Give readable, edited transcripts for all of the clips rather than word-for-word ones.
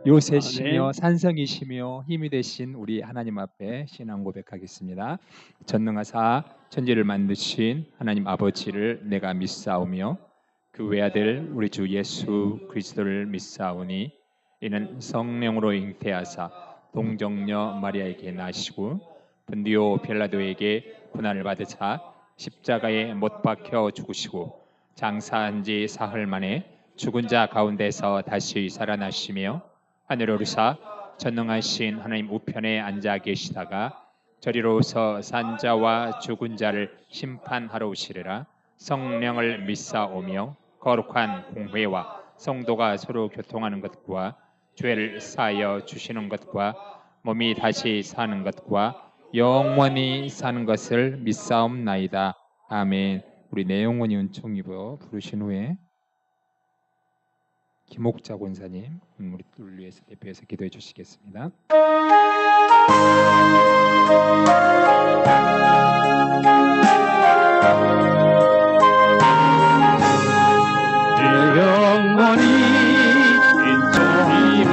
요새시며 아멘. 산성이시며 힘이 되신 우리 하나님 앞에 신앙 고백하겠습니다. 전능하사 천지를 만드신 하나님 아버지를 내가 믿사오며 그 외아들 우리 주 예수 그리스도를 믿사오니 이는 성령으로 잉태하사 동정녀 마리아에게 나시고 본디오 빌라도에게 고난을 받으사 십자가에 못 박혀 죽으시고 장사한 지 사흘 만에 죽은 자 가운데서 다시 살아나시며 하늘에 오르사 전능하신 하나님 우편에 앉아 계시다가 저리로서 산 자와 죽은 자를 심판하러 오시리라. 성령을 믿사오며 거룩한 공회와 성도가 서로 교통하는 것과 죄를 사하여 주시는 것과 몸이 다시 사는 것과 영원히 사는 것을 믿사옵나이다. 아멘. 우리 내 영혼이 은총 입어 부르신 후에 김옥자 권사님 우리를 위해서 대표해서 기도해 주시겠습니다. 내 영혼이 인정이여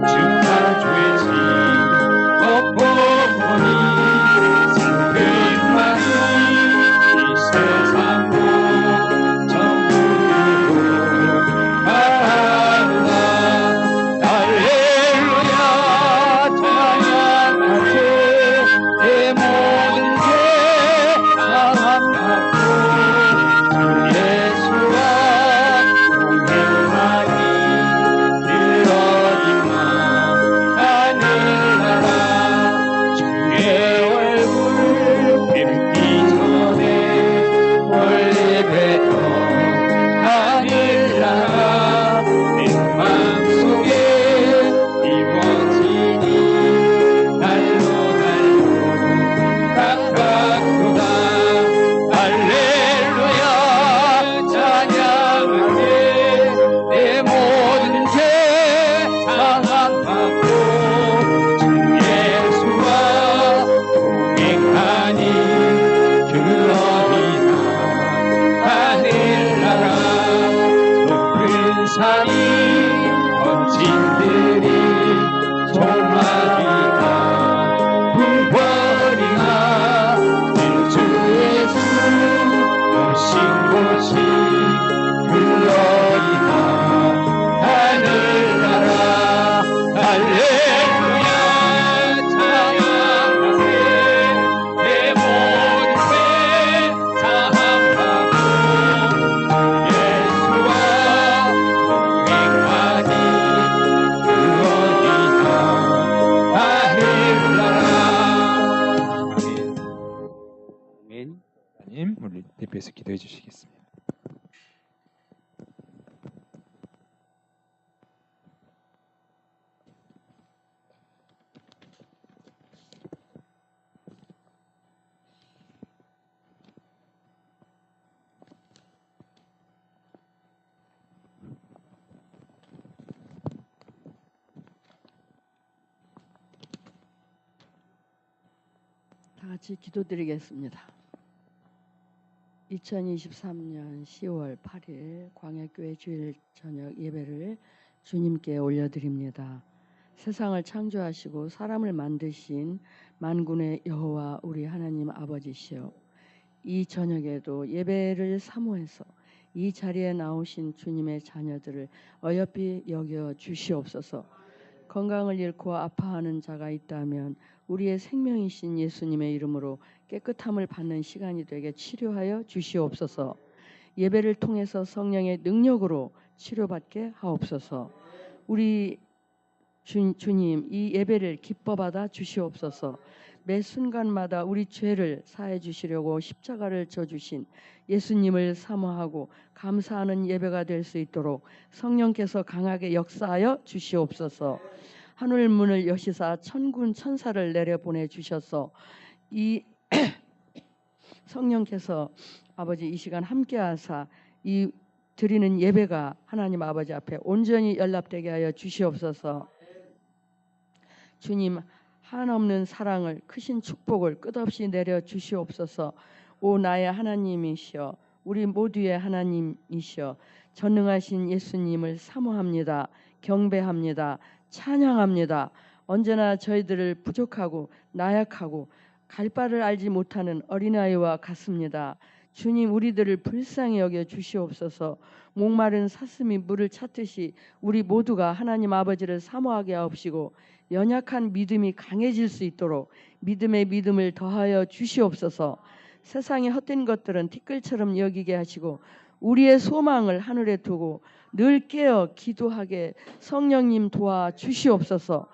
주가 죄지 엎어보니 슬픔만이 이 세상도 전부이고 바라라 할렐루야 찬양하세 내 모든 죄 사함받고 주 예수와 동행하니 그 어디나 하늘나라 주의 얼굴 뵙기 전에 원래 뵙던 하늘나라 내 마음속에 이루어지니 날로 가깝구나 할렐루야 찬양하세 내 모든 죄 사함받고 주 예수와 동행하니 그 어디나 하늘나라 높은 산이 번진들이 종말이다 풍벌이나 주 예수 오신 곳이 그 어디나 하늘나라 할렐루야 찬양하세 내 모든 죄 사함받고 예수와 동행하니 그 어디나 하늘나라 아멘. 하나님 우리 대표해서 기도해 주시겠습니다. 다 같이 기도드리겠습니다. 2023년 10월 8일 광야교회 주일 저녁 예배를 주님께 올려드립니다. 세상을 창조하시고 사람을 만드신 만군의 여호와 우리 하나님 아버지시여, 이 저녁에도 예배를 사모해서 이 자리에 나오신 주님의 자녀들을 어여삐 여겨 주시옵소서. 건강을 잃고 아파하는 자가 있다면 우리의 생명이신 예수님의 이름으로 깨끗함을 받는 시간이 되게 치료하여 주시옵소서. 예배를 통해서 성령의 능력으로 치료받게 하옵소서. 우리 주님, 이 예배를 기뻐 받아 주시옵소서. 매 순간마다 우리 죄를 사해 주시려고 십자가를 져주신 예수님을 사모하고 감사하는 예배가 될 수 있도록 성령께서 강하게 역사하여 주시옵소서. 하늘 문을 여시사 천군 천사를 내려 보내 주셔서 이 성령께서 아버지 이 시간 함께하사 이 드리는 예배가 하나님 아버지 앞에 온전히 연락되게 하여 주시옵소서. 주님, 한없는 사랑을, 크신 축복을 끝없이 내려 주시옵소서. 오 나의 하나님이시여, 우리 모두의 하나님이시여, 전능하신 예수님을 사모합니다. 경배합니다. 찬양합니다. 언제나 저희들을 부족하고 나약하고 갈 바를 알지 못하는 어린아이와 같습니다. 주님, 우리들을 불쌍히 여겨 주시옵소서. 목마른 사슴이 물을 찾듯이 우리 모두가 하나님 아버지를 사모하게 하옵시고 연약한 믿음이 강해질 수 있도록 믿음의 믿음을 더하여 주시옵소서. 세상의 헛된 것들은 티끌처럼 여기게 하시고 우리의 소망을 하늘에 두고 늘 깨어 기도하게 성령님 도와 주시옵소서.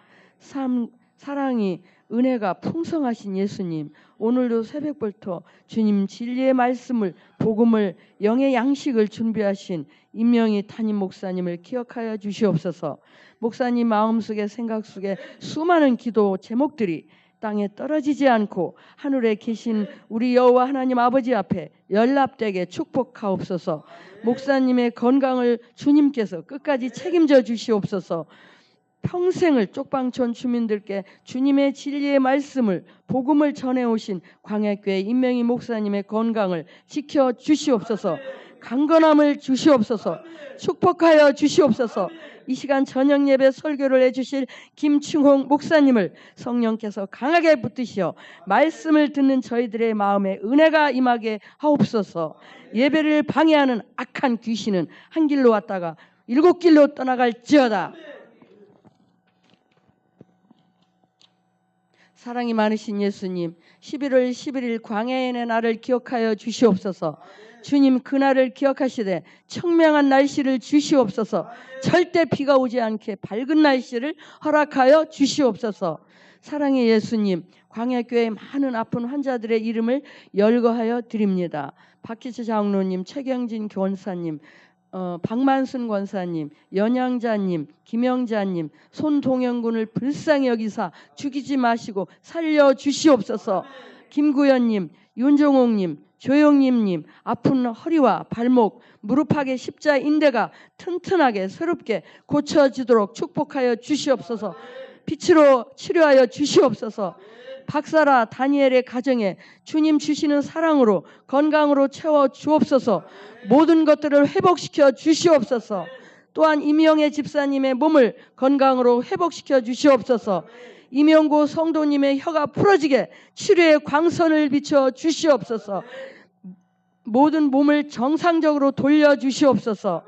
사랑이 은혜가 풍성하신 예수님, 오늘도 새벽부터 주님 진리의 말씀을 복음을 영의 양식을 준비하신 임명희 담임 목사님을 기억하여 주시옵소서. 목사님 마음속에 생각 속에 수많은 기도 제목들이 땅에 떨어지지 않고 하늘에 계신 우리 여호와 하나님 아버지 앞에 연락되게 축복하옵소서. 목사님의 건강을 주님께서 끝까지 책임져 주시옵소서. 평생을 쪽방촌 주민들께 주님의 진리의 말씀을 복음을 전해오신 광야교회 임명희 목사님의 건강을 지켜 주시옵소서. 강건함을 주시옵소서. 축복하여 주시옵소서. 이 시간 저녁 예배 설교를 해주실 김충홍 목사님을 성령께서 강하게 붙드시어 말씀을 듣는 저희들의 마음에 은혜가 임하게 하옵소서. 예배를 방해하는 악한 귀신은 한 길로 왔다가 7길로 떠나갈지어다. 사랑이 많으신 예수님, 11월 11일 광야인의 날을 기억하여 주시옵소서. 주님, 그날을 기억하시되 청명한 날씨를 주시옵소서. 절대 비가 오지 않게 밝은 날씨를 허락하여 주시옵소서. 사랑의 예수님, 광야교회 많은 아픈 환자들의 이름을 열거하여 드립니다. 박기철 장로님, 최경진 교원사님, 박만순 권사님, 연양자님, 김영자님, 손동영군을 불쌍히 여기사 죽이지 마시고 살려주시옵소서. 김구현님, 윤종옥님, 조영림님, 아픈 허리와 발목, 무릎팍의 십자인대가 튼튼하게 새롭게 고쳐지도록 축복하여 주시옵소서. 빛으로 치료하여 주시옵소서. 박사라 다니엘의 가정에 주님 주시는 사랑으로 건강으로 채워 주옵소서. 모든 것들을 회복시켜 주시옵소서. 또한 임영애 집사님의 몸을 건강으로 회복시켜 주시옵소서. 임영고 성도님의 혀가 풀어지게 치료의 광선을 비춰 주시옵소서. 모든 몸을 정상적으로 돌려 주시옵소서.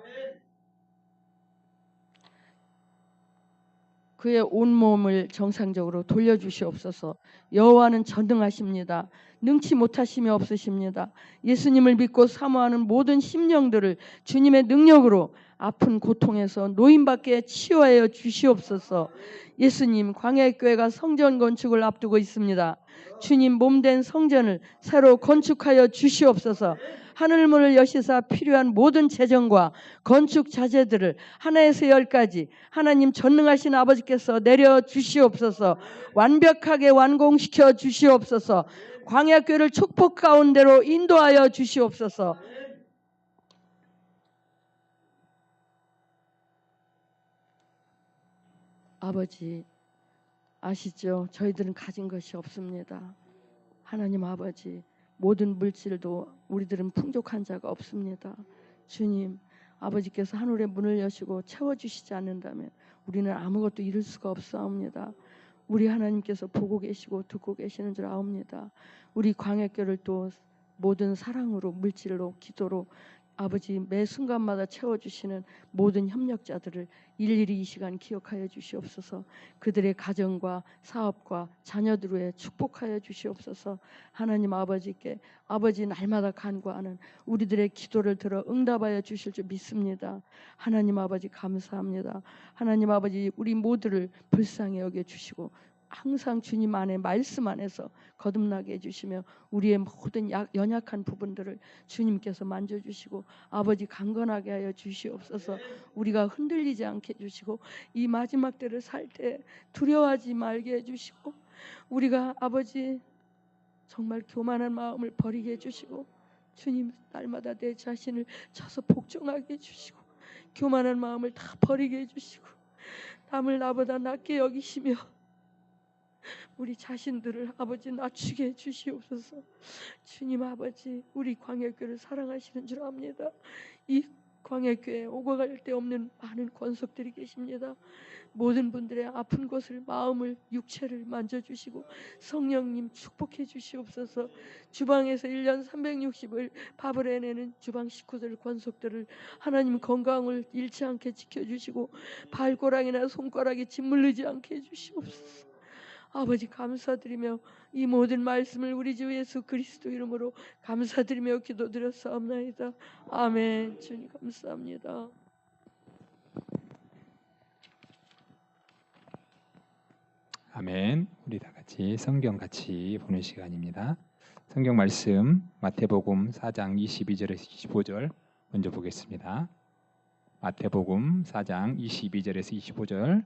그의 온몸을 정상적으로 돌려주시옵소서. 여호와는 전능하십니다. 능치 못하심이 없으십니다. 예수님을 믿고 사모하는 모든 심령들을 주님의 능력으로 아픈 고통에서 노임받게 치유하여 주시옵소서. 예수님, 광야교회가 성전 건축을 앞두고 있습니다. 주님, 몸된 성전을 새로 건축하여 주시옵소서. 하늘문을 여시사 필요한 모든 재정과 건축 자재들을 하나에서 10까지 하나님 전능하신 아버지께서 내려 주시옵소서. 완벽하게 완공시켜 주시옵소서. 광야교회를 축복 가운데로 인도하여 주시옵소서. 아버지, 아시죠? 저희들은 가진 것이 없습니다. 하나님 아버지, 모든 물질도 우리들은 풍족한 자가 없습니다. 주님, 아버지께서 하늘의 문을 여시고 채워주시지 않는다면 우리는 아무것도 이룰 수가 없사옵니다. 우리 하나님께서 보고 계시고 듣고 계시는 줄 아옵니다. 우리 광야교를 또 모든 사랑으로, 물질로, 기도로 아버지 매 순간마다 채워주시는 모든 협력자들을 일일이 이 시간 기억하여 주시옵소서. 그들의 가정과 사업과 자녀들을 축복하여 주시옵소서. 하나님 아버지께 아버지 날마다 간구하는 우리들의 기도를 들어 응답하여 주실 줄 믿습니다. 하나님 아버지 감사합니다. 하나님 아버지 우리 모두를 불쌍히 여겨주시고 항상 주님 안에 말씀 안에서 거듭나게 해주시며 우리의 모든 연약한 부분들을 주님께서 만져주시고 아버지 강건하게 하여 주시옵소서. 우리가 흔들리지 않게 해주시고 이 마지막 때를 살 때 두려워하지 말게 해주시고 우리가 아버지 정말 교만한 마음을 버리게 해주시고 주님 날마다 내 자신을 쳐서 복종하게 해주시고 교만한 마음을 다 버리게 해주시고 남을 나보다 낮게 여기시며 우리 자신들을 아버지 낮추게 해주시옵소서. 주님 아버지 우리 광야교를 사랑하시는 줄 압니다. 이 광야교회 오고 갈 데 없는 많은 권속들이 계십니다. 모든 분들의 아픈 곳을, 마음을, 육체를 만져주시고 성령님 축복해 주시옵소서. 주방에서 1년 360을 밥을 해내는 주방 식구들, 권속들을 하나님 건강을 잃지 않게 지켜주시고 발가락이나 손가락이 짓물리지 않게 해주시옵소서. 아버지 감사드리며 이 모든 말씀을 우리 주 예수 그리스도 이름으로 감사드리며 기도드렸사옵나이다. 아멘. 주님 감사합니다. 아멘. 우리 다 같이 성경 같이 보는 시간입니다. 성경 말씀 마태복음 4장 22절에서 25절 먼저 보겠습니다. 마태복음 4장 22절에서 25절,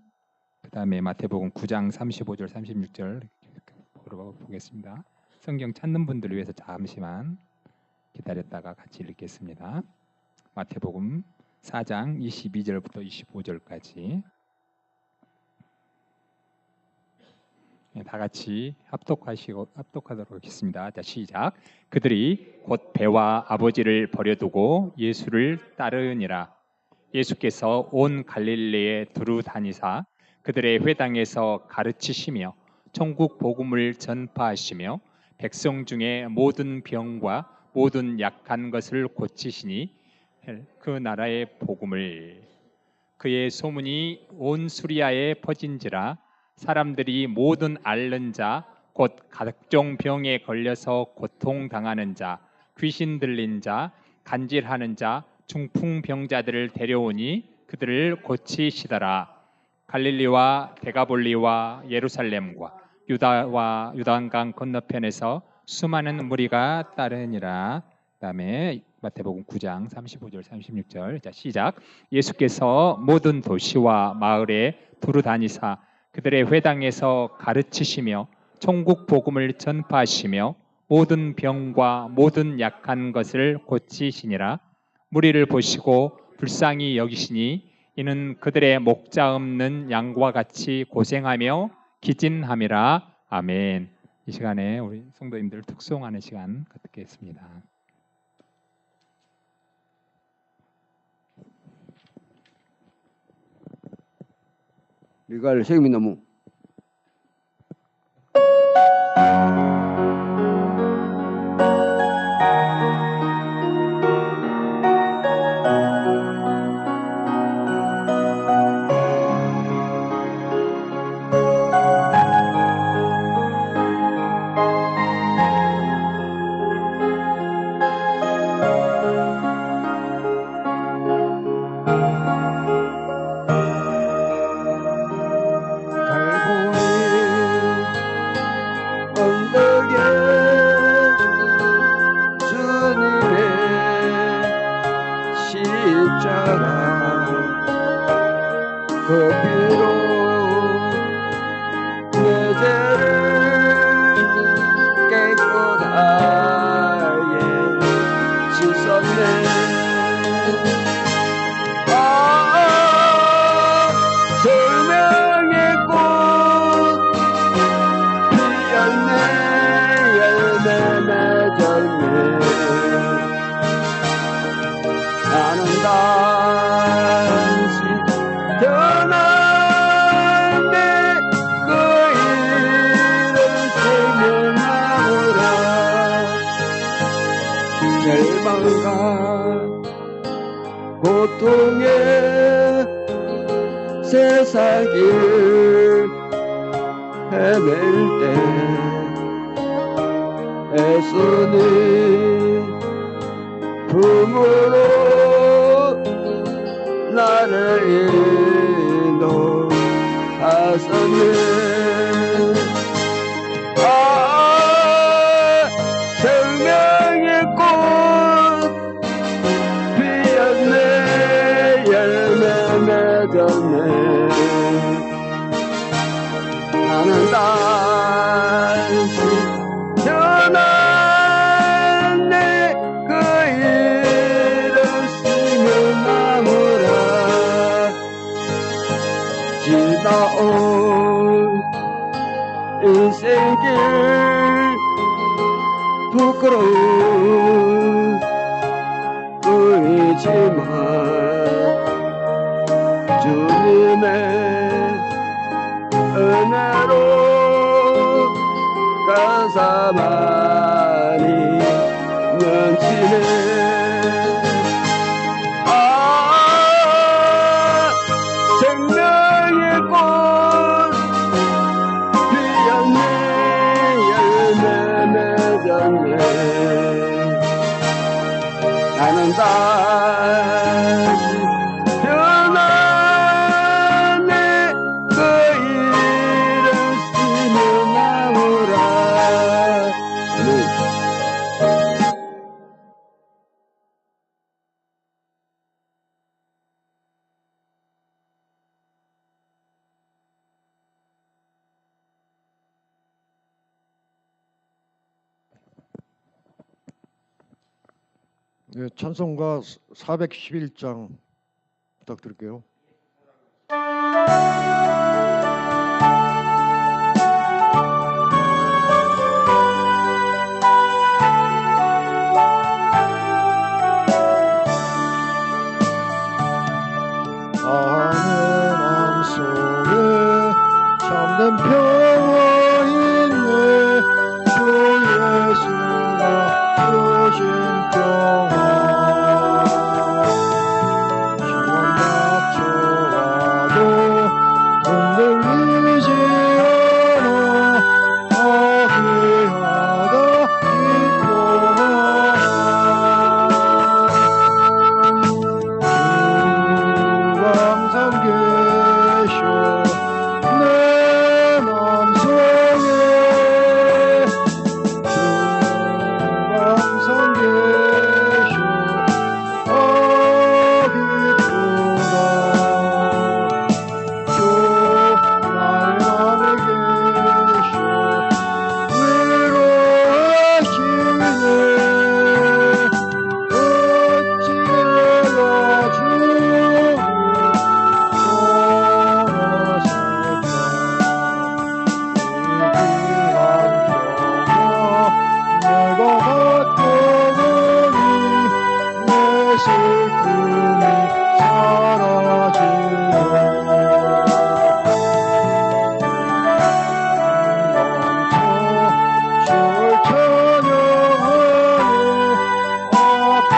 그 다음에 마태복음 9장 35절 36절 보겠습니다. 성경 찾는 분들을 위해서 잠시만 기다렸다가 같이 읽겠습니다. 마태복음 4장 22절부터 25절까지 다 같이 합독하도록 하겠습니다. 자, 시작. 그들이 곧 배와 아버지를 버려두고 예수를 따르니라. 예수께서 온 갈릴리에 두루 다니사 그들의 회당에서 가르치시며 천국 복음을 전파하시며 백성 중에 모든 병과 모든 약한 것을 고치시니 그 나라의 복음을. 그의 소문이 온 수리아에 퍼진지라. 사람들이 모든 앓는 자, 곧 각종 병에 걸려서 고통당하는 자, 귀신 들린 자, 간질하는 자, 중풍병자들을 데려오니 그들을 고치시더라. 갈릴리와 데가볼리와 예루살렘과 유다와 요단강 건너편에서 수많은 무리가 따르니라. 그다음에 마태복음 9장 35절 36절. 자, 시작. 예수께서 모든 도시와 마을에 두루 다니사 그들의 회당에서 가르치시며 천국 복음을 전파하시며 모든 병과 모든 약한 것을 고치시니라. 무리를 보시고 불쌍히 여기시니 이는 그들의 목자 없는 양과 같이 고생하며 기진함이라. 아멘. 이 시간에 우리 성도님들 특송하는 시간 갖겠습니다. 리갈 세금이 너무 그 피로 내 죄를 깨끗하게 씻었네. 아, 생명의 꽃 피었네. 열매 맺었네. 나는 다시 변한데 그 일을 생명하노라. 절망과 고통의 세상을 헤맬 때 애쓰는 품으로 나를 인도하셨네. 아, 생명의 꽃 피었네. 열매 맺었네. 나는 다시 변했네. 그 일을 생명하무라. 지나온 인생길 부끄러운 우리 주 없지만 주님의 은혜로 감사만이 넘치네. 아 생명의 꽃 피었네. 열매 맺었네. 나는 다시 변하네. 그 이름 쓰며 나오라. 네, 찬송가 411장 부탁드릴게요. 내 맘속에 참된 평화 있네. 주 예수가 주신 평화. 시간 닥쳐와도 흔들리지 않아. 아귀하다 기뻐하라. 항상 계셔 내 맘속에. 항상 계셔 기쁘다. 주 나의 맘에 계셔 위로하시네. 어찌 내가 주를 내가 갖고 보니 내 슬픔이 사라지네. 넘쳐 주를 찬양하네. 아픔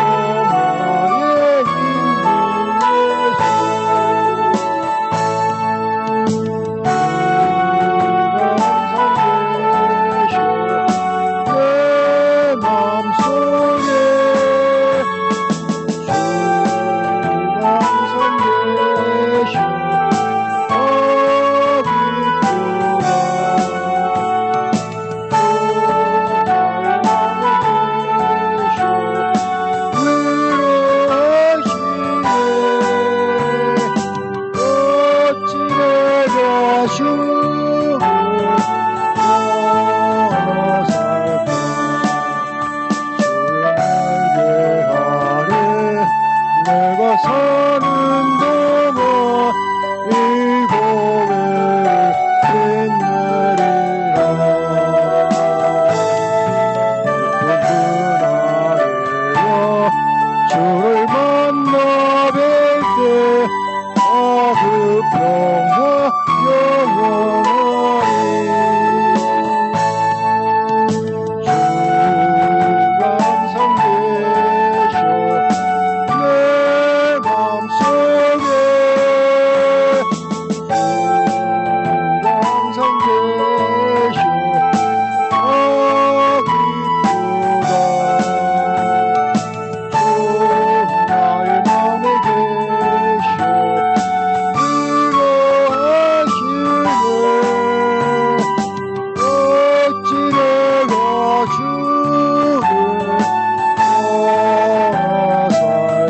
나의 힘을 내 맘속에. 주 항상 계셔 기쁘다. 주 나의 맘에 계셔 위로하시네. 어찌 내가 주를 떠나 살까. 주의 날개 아래 내가 사는 동안 이 고개를 빛내리라. 기쁜 그날에야 주를 만나 뵐 때 그 평화 영원하리. 주 항상 계셔 내 맘속에. 주 항상 계셔 기쁘다. 주 나의 맘에 계셔 위로하시네. 어찌 내가 주를 떠나 살까.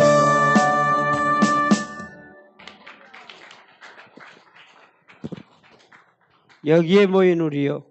여기에 모인 우리요,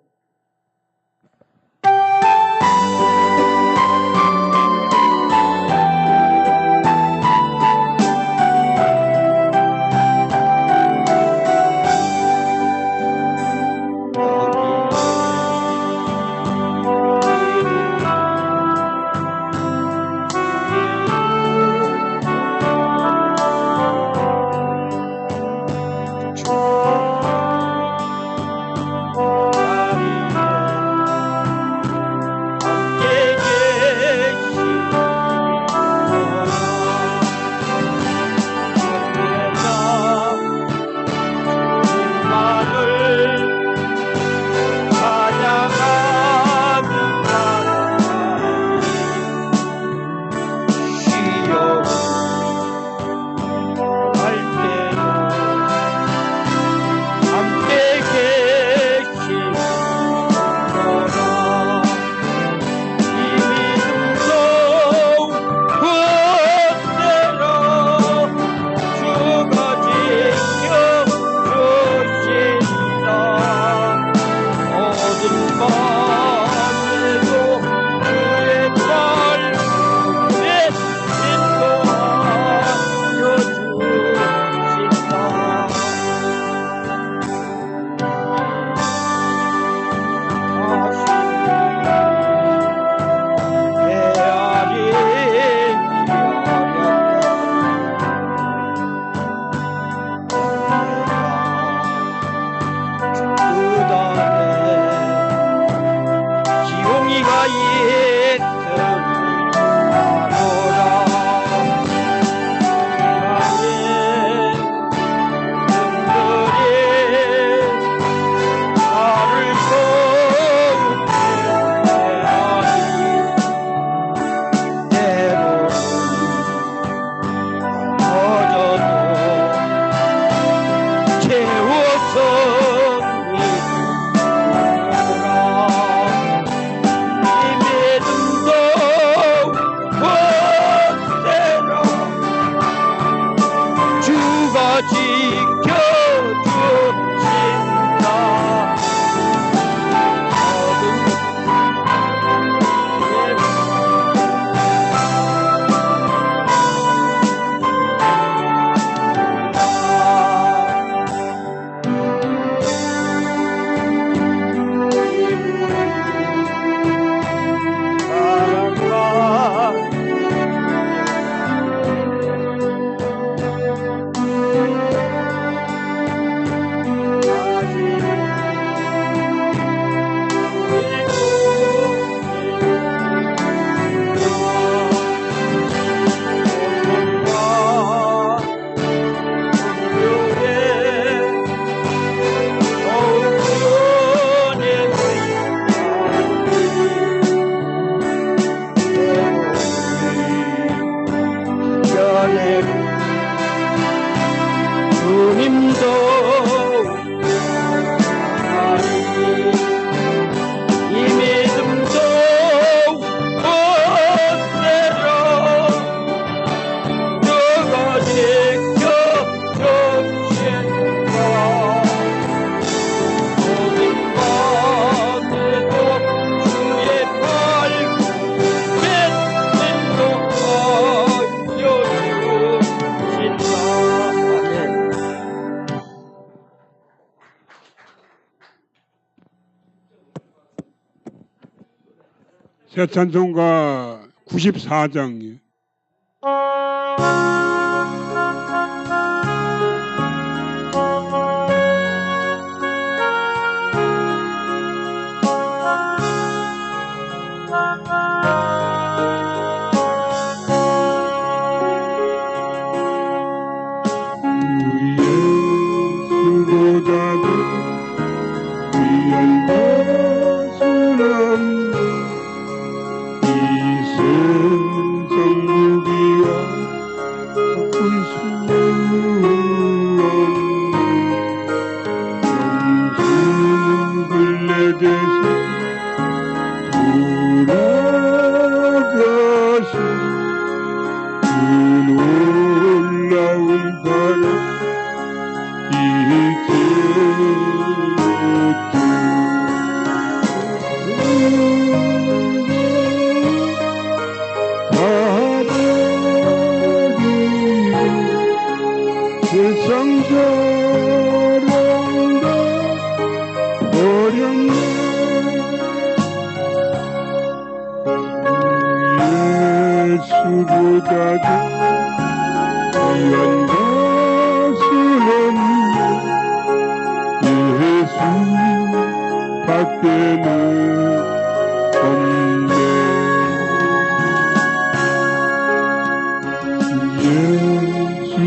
새 찬송가 94장이에요. 예수보다도 귀한 것은 없네. 이 세상 무기와 바꿀 수 없네. 영생을 내게서 돌아가신 그 놀라운 사랑 세상 사랑도 버렸네. 예수보다도 귀한 것은 없네. 예수 밖에는 없네.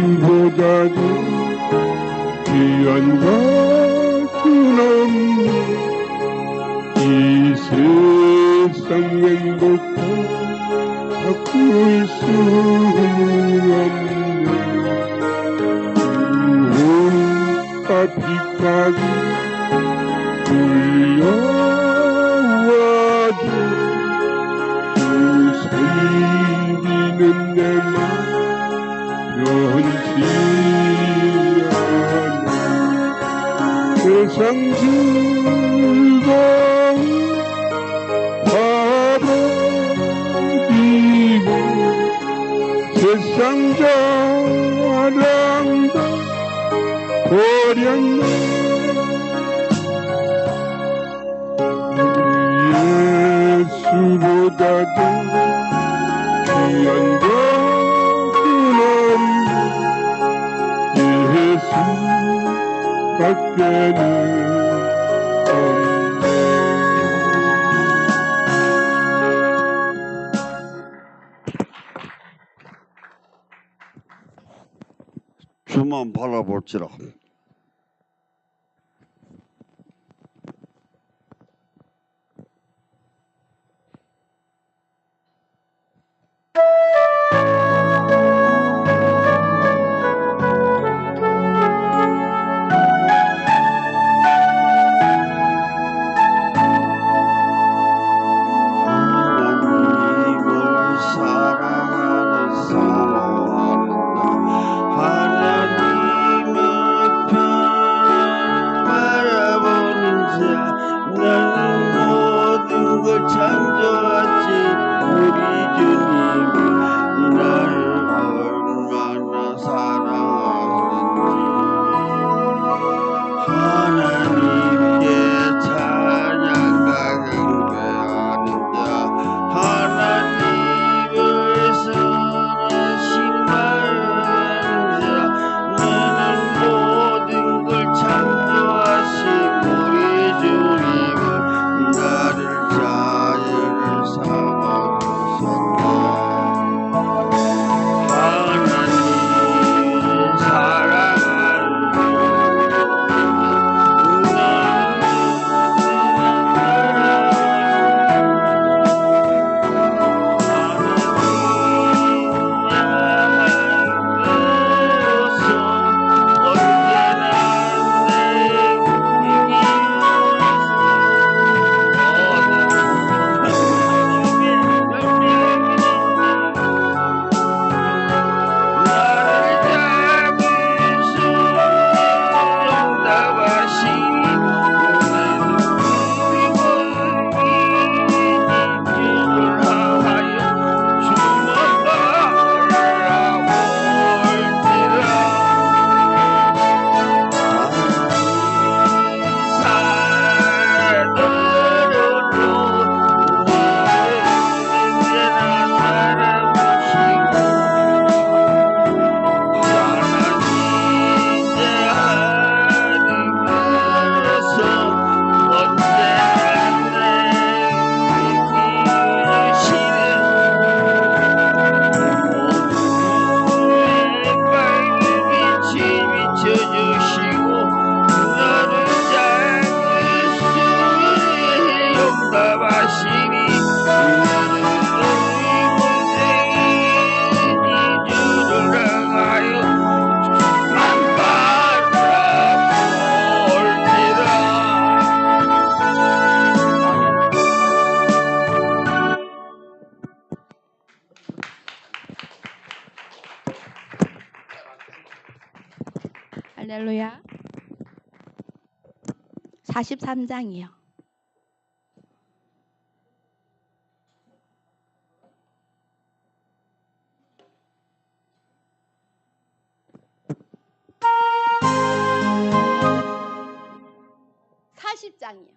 예수보다도 귀한 것은 없네. 이 세상 행복도 바꿀 수 없네. 구원과 빛까지 불려와도 주 섬기는 내 맘 변치 않아. 세상 즐거움 버리고 세상 자랑도 버렸네. 예수보다도 귀한 것은 없네. 예수 밖에는 없네. 주만 바라볼지라. 하나님을 사랑하는 사람이다. 하나님의 43장이요. (40장이요)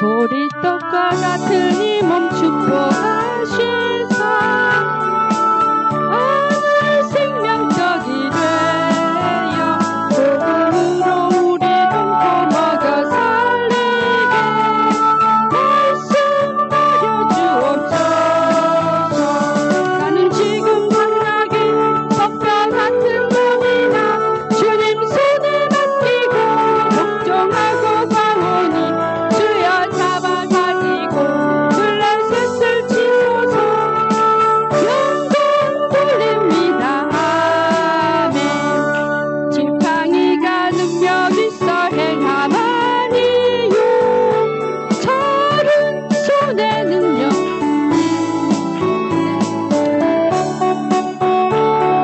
보리떡과 같은 이 몸 축복하시사 하늘 생명적이 되어 복음으로 우리 동포 먹여 살리게 말씀하여 주옵소서. 나는 지금 당나귀 덕과 같은 몸이나 주님 손에 맡기고 복종하고 가오니 주여 잡아가지고 블레셋을 치소서. 영광 돌립니다. 아멘. 지팡이가 능력 있어 행하나니요 철은 손의 능력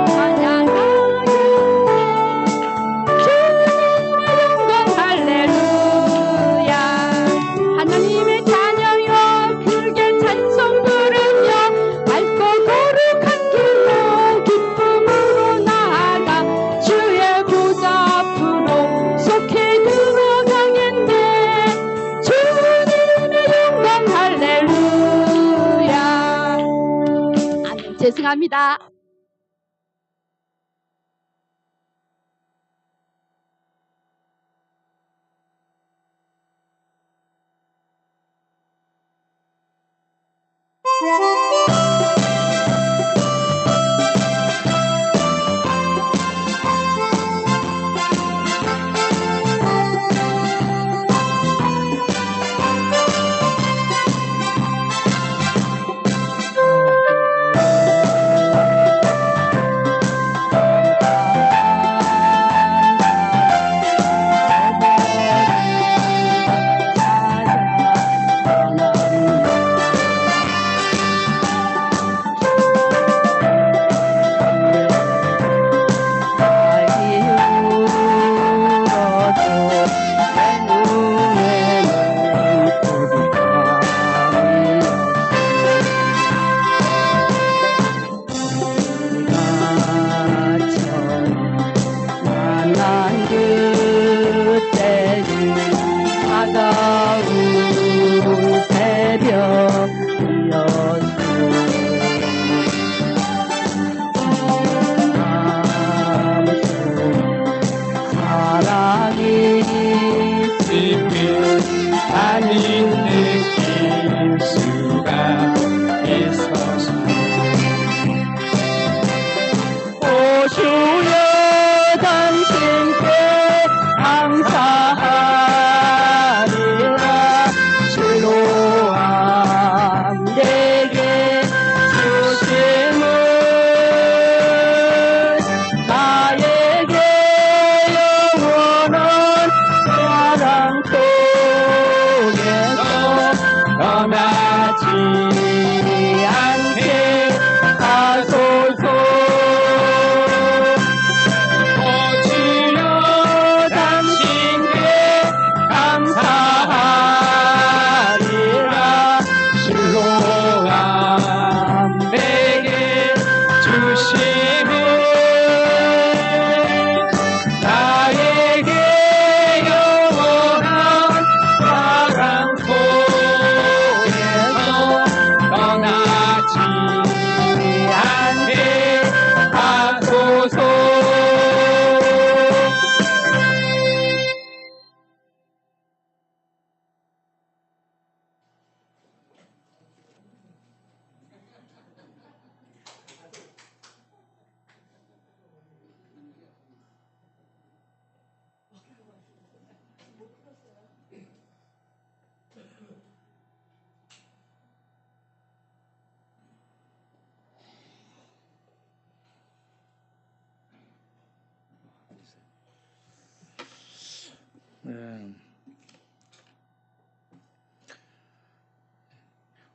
찬양하게 주님의 영광 할렐루야. 하나님의 자녀여 크게 찬송 부르며 밝고 거룩한 길로 기쁨으로 나아가 주의 보좌 앞으로 속히 들어가겠네. 주님의 영광 할렐루야. 아멘. 죄송합니다.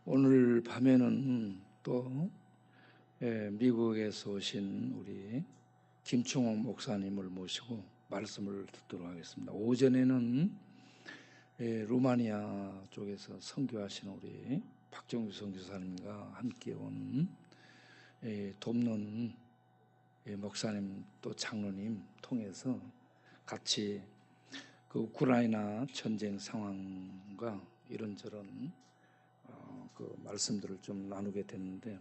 오늘 밤에는 또 미국에서 오신 우리 김충옥 목사님을 모시고 말씀을 듣도록 하겠습니다. 오전에는 루마니아 쪽에서 선교하시는 우리 박정규 선교사님과 함께 온 돕는 목사님 또 장로님 통해서 같이 그 우크라이나 전쟁 상황과 이런저런 그 말씀들을 좀 나누게 됐는데,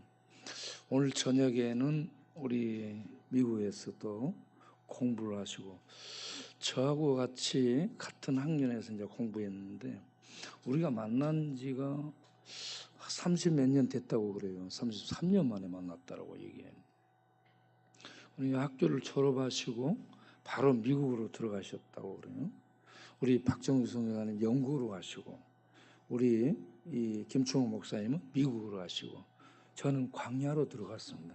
오늘 저녁에는 우리 미국에서도 공부를 하시고 저하고 같이 같은 학년에서 이제 공부했는데, 우리가 만난 지가 30 몇 년 됐다고 그래요. 33년 만에 만났다라고 얘기해요. 우리 학교를 졸업하시고 바로 미국으로 들어가셨다고 그래요. 우리 박정규 선생님 영국으로 가시고, 우리 이 김충호 목사님은 미국으로 가시고, 저는 광야로 들어갔습니다.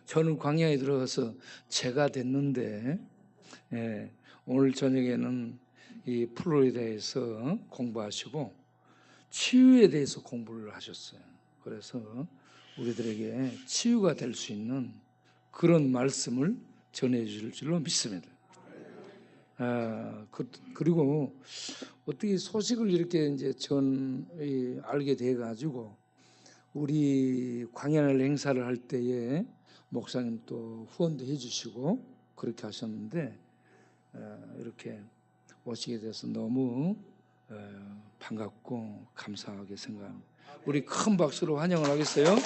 저는 광야에 들어가서 제가 됐는데, 오늘 저녁에는 이 플로리다에서 공부하시고 치유에 대해서 공부를 하셨어요. 그래서 우리들에게 치유가 될 수 있는 그런 말씀을 전해주실 줄로 믿습니다. 그리고 어떻게 소식을 이렇게 이제 알게 돼 가지고 우리 광야날 행사를 할 때에 목사님 또 후원도 해주시고 그렇게 하셨는데, 이렇게 오시게 돼서 너무 반갑고 감사하게 생각합니다. 우리 큰 박수로 환영을 하겠어요?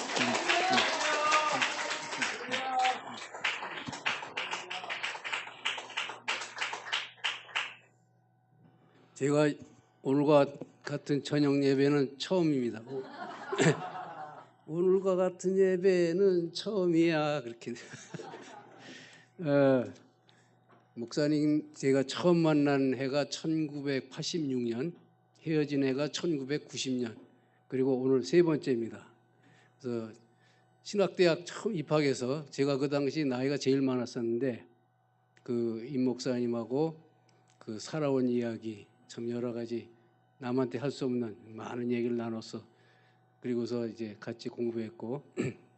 제가 오늘과 같은 저녁 예배는 처음입니다. 오늘과 같은 예배는 처음이야, 그렇게. 목사님 제가 처음 만난 해가 1986년, 헤어진 해가 1990년, 그리고 오늘 세 번째입니다. 그래서 신학대학 처음 입학해서 제가 그 당시 나이가 제일 많았었는데, 그 임 목사님하고 그 살아온 이야기, 참 여러 가지 남한테 할 수 없는 많은 얘기를 나눴어. 그리고서 이제 같이 공부했고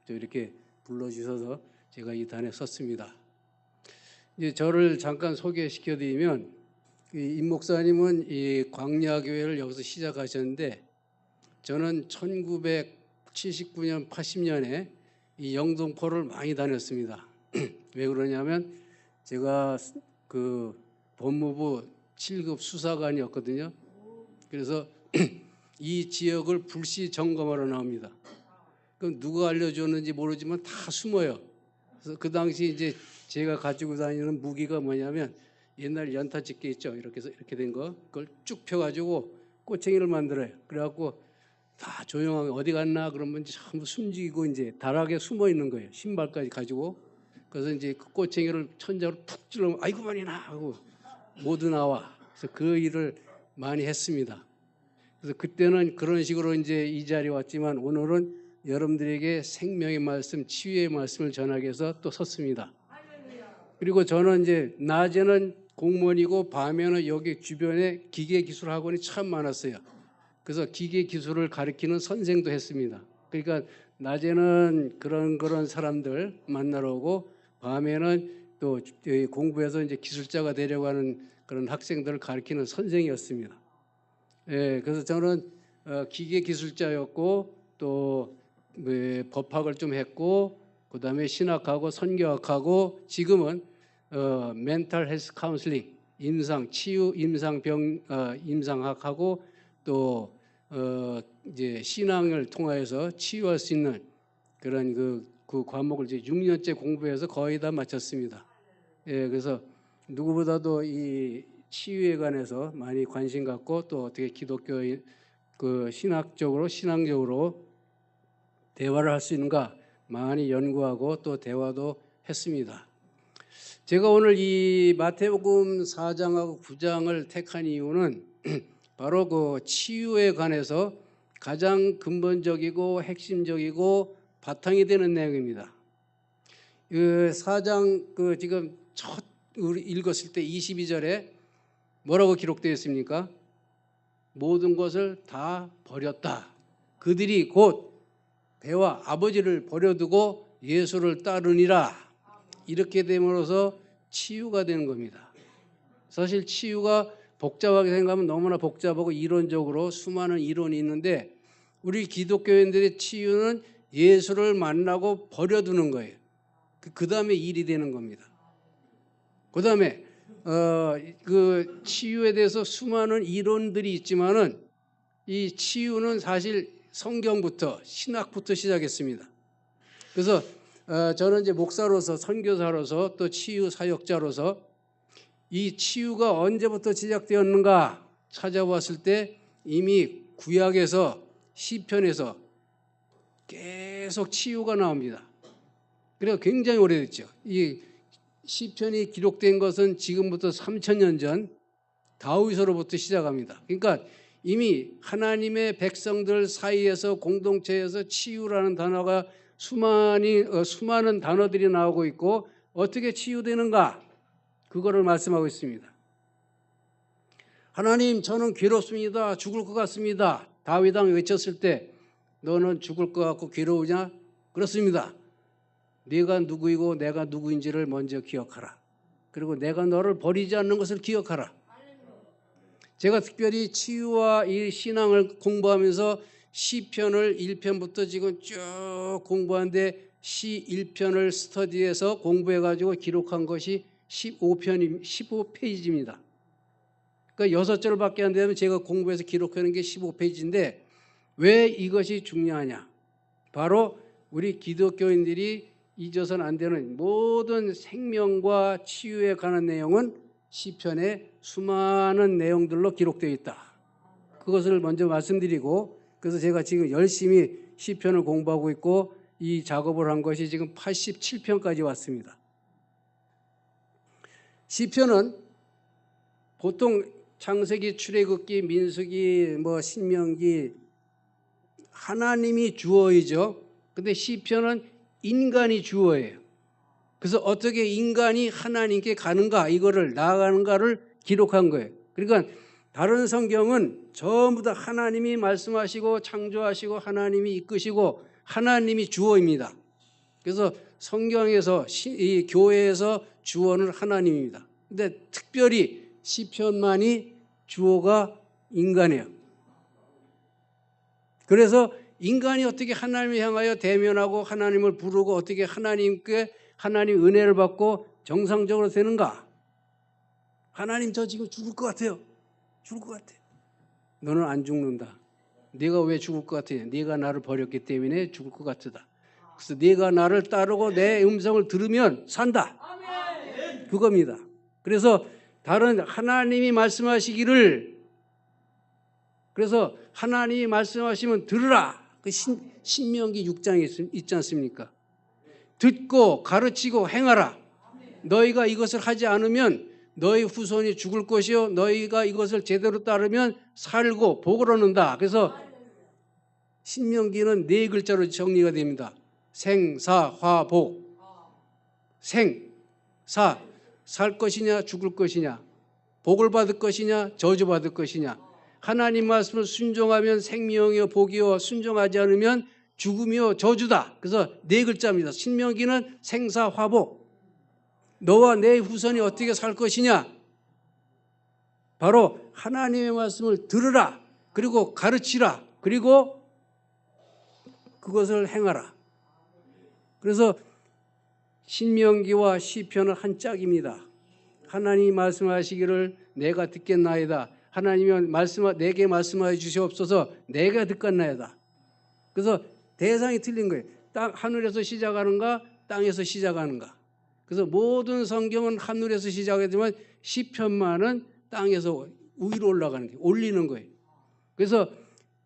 또 이렇게 불러주셔서 제가 이 단에 섰습니다. 이제 저를 잠깐 소개시켜드리면, 임 목사님은 이 광야교회를 여기서 시작하셨는데, 저는 1979년, 80년에 이 영등포를 많이 다녔습니다. 왜 그러냐면 제가 그 법무부 7급 수사관이었거든요. 그래서 이 지역을 불시 점검하러 나옵니다. 그 누가 알려줬는지 모르지만 다 숨어요. 그래서 그 당시 이제 제가 가지고 다니는 무기가 뭐냐면 옛날 연탄집게 있죠. 이렇게 해서 이렇게 된 거, 그걸 쭉 펴가지고 꼬챙이를 만들어요. 그래갖고 다 조용하게 어디 갔나 그러면 전부 숨지고 이제 다락에 숨어 있는 거예요. 신발까지 가지고. 그래서 이제 그 꼬챙이를 천장으로 푹 찔러면 아이고 많이나 하고 모두 나와. 그래서 그 일을 많이 했습니다. 그래서 그때는 그런 식으로 이제 이 자리에 왔지만, 오늘은 여러분들에게 생명의 말씀, 치유의 말씀을 전하기 위해서 또 섰습니다. 그리고 저는 이제 낮에는 공무원이고 밤에는 여기 주변에 기계기술 학원이 참 많았어요. 그래서 기계기술을 가르치는 선생도 했습니다. 그러니까 낮에는 그런 사람들 만나러 오고, 밤에는 또 공부해서 이제 기술자가 되려고 하는 그런 학생들을 가르치는 선생이었습니다. 그래서 저는 기계기술자였고, 또 법학을 좀 했고, 그 다음에 신학하고 선교학하고, 지금은 멘탈 헬스 카운슬링, 임상 치유 임상학하고, 또 이제 신앙을 통해서 치유할 수 있는 그런 그 과목을 이제 6년째 공부해서 거의 다 마쳤습니다. 그래서 누구보다도 이 치유에 관해서 많이 관심 갖고, 또 어떻게 기독교의 그 신앙적으로 대화를 할 수 있는가 많이 연구하고 또 대화도 했습니다. 제가 오늘 이 마태복음 4장하고 9장을 택한 이유는 바로 그 치유에 관해서 가장 근본적이고 핵심적이고 바탕이 되는 내용입니다. 그 4장 지금 첫 우리 읽었을 때 22절에 뭐라고 기록되어 있습니까? 모든 것을 다 버렸다. 그들이 곧 배와 아버지를 버려두고 예수를 따르니라. 이렇게 됨으로써 치유가 되는 겁니다. 사실 치유가 복잡하게 생각하면 너무나 복잡하고 이론적으로 수많은 이론이 있는데 우리 기독교인들의 치유는 예수를 만나고 버려두는 거예요. 그 다음에 일이 되는 겁니다. 그 다음에 그 치유에 대해서 수많은 이론들이 있지만은 이 치유는 사실 성경부터 신학부터 시작했습니다. 그래서 저는 이제 목사로서 선교사로서 또 치유 사역자로서 이 치유가 언제부터 시작되었는가 찾아봤을 때 이미 구약에서 시편에서 계속 치유가 나옵니다. 그래서 굉장히 오래됐죠. 이 시편이 기록된 것은 지금부터 3000년 전 다윗으로부터 시작합니다. 그러니까 이미 하나님의 백성들 사이에서 공동체에서 치유라는 단어가 수많은 단어들이 나오고 있고 어떻게 치유되는가 그거를 말씀하고 있습니다. 하나님 저는 괴롭습니다. 죽을 것 같습니다. 다윗 왕 외쳤을 때 너는 죽을 것 같고 괴로우냐? 그렇습니다. 네가 누구이고 내가 누구인지를 먼저 기억하라. 그리고 내가 너를 버리지 않는 것을 기억하라. 제가 특별히 치유와 이 신앙을 공부하면서 시편을 1편부터 지금 쭉 공부하는데 시 1편을 스터디해서 공부해가지고 기록한 것이 15페이지입니다. 그러니까 6절밖에 안 되면 제가 공부해서 기록하는 게 15페이지인데 왜 이것이 중요하냐? 바로 우리 기독교인들이 잊어서는 안 되는 모든 생명과 치유에 관한 내용은 시편에 수많은 내용들로 기록되어 있다. 그것을 먼저 말씀드리고 그래서 제가 지금 열심히 시편을 공부하고 있고 이 작업을 한 것이 지금 87편까지 왔습니다. 시편은 보통 창세기, 출애굽기, 민수기, 신명기 하나님이 주어이죠. 근데 시편은 인간이 주어예요. 그래서 어떻게 인간이 하나님께 가는가 이거를 나아가는가를 기록한 거예요. 그러니까 다른 성경은 전부 다 하나님이 말씀하시고 창조하시고 하나님이 이끄시고 하나님이 주어입니다. 그래서 성경에서 이 교회에서 주어는 하나님입니다. 근데 특별히 시편만이 주어가 인간이에요. 그래서 인간이 어떻게 하나님을 향하여 대면하고 하나님을 부르고 어떻게 하나님께 하나님 은혜를 받고 정상적으로 되는가? 하나님 저 지금 죽을 것 같아요. 죽을 것 같아요. 너는 안 죽는다. 네가 왜 죽을 것 같아? 네가 나를 버렸기 때문에 죽을 것 같다. 그래서 네가 나를 따르고 내 음성을 들으면 산다. 그겁니다. 그래서 다른 하나님이 말씀하시기를 그래서 하나님이 말씀하시면 들으라. 그 신명기 6장에 있지 않습니까? 듣고 가르치고 행하라. 너희가 이것을 하지 않으면 너희 후손이 죽을 것이요 너희가 이것을 제대로 따르면 살고 복을 얻는다. 그래서 신명기는 4글자로 정리가 됩니다. 생사화복. 생, 사, 살 것이냐 죽을 것이냐, 복을 받을 것이냐 저주받을 것이냐. 하나님 말씀을 순종하면 생명이요 복이요 순종하지 않으면 죽음이요 저주다. 그래서 4글자입니다. 신명기는 생사화복. 너와 내 후손이 어떻게 살 것이냐. 바로 하나님의 말씀을 들으라. 그리고 가르치라. 그리고 그것을 행하라. 그래서 신명기와 시편은 한 짝입니다. 하나님이 말씀하시기를 내가 듣겠나이다. 하나님이 내게 말씀하여 주시옵소서. 내가 듣겠나이다. 그래서 대상이 틀린 거예요. 하늘에서 시작하는가 땅에서 시작하는가. 그래서 모든 성경은 하늘에서 시작하지만 시편만은 땅에서 위로 올라가는 거예요. 올리는 거예요. 그래서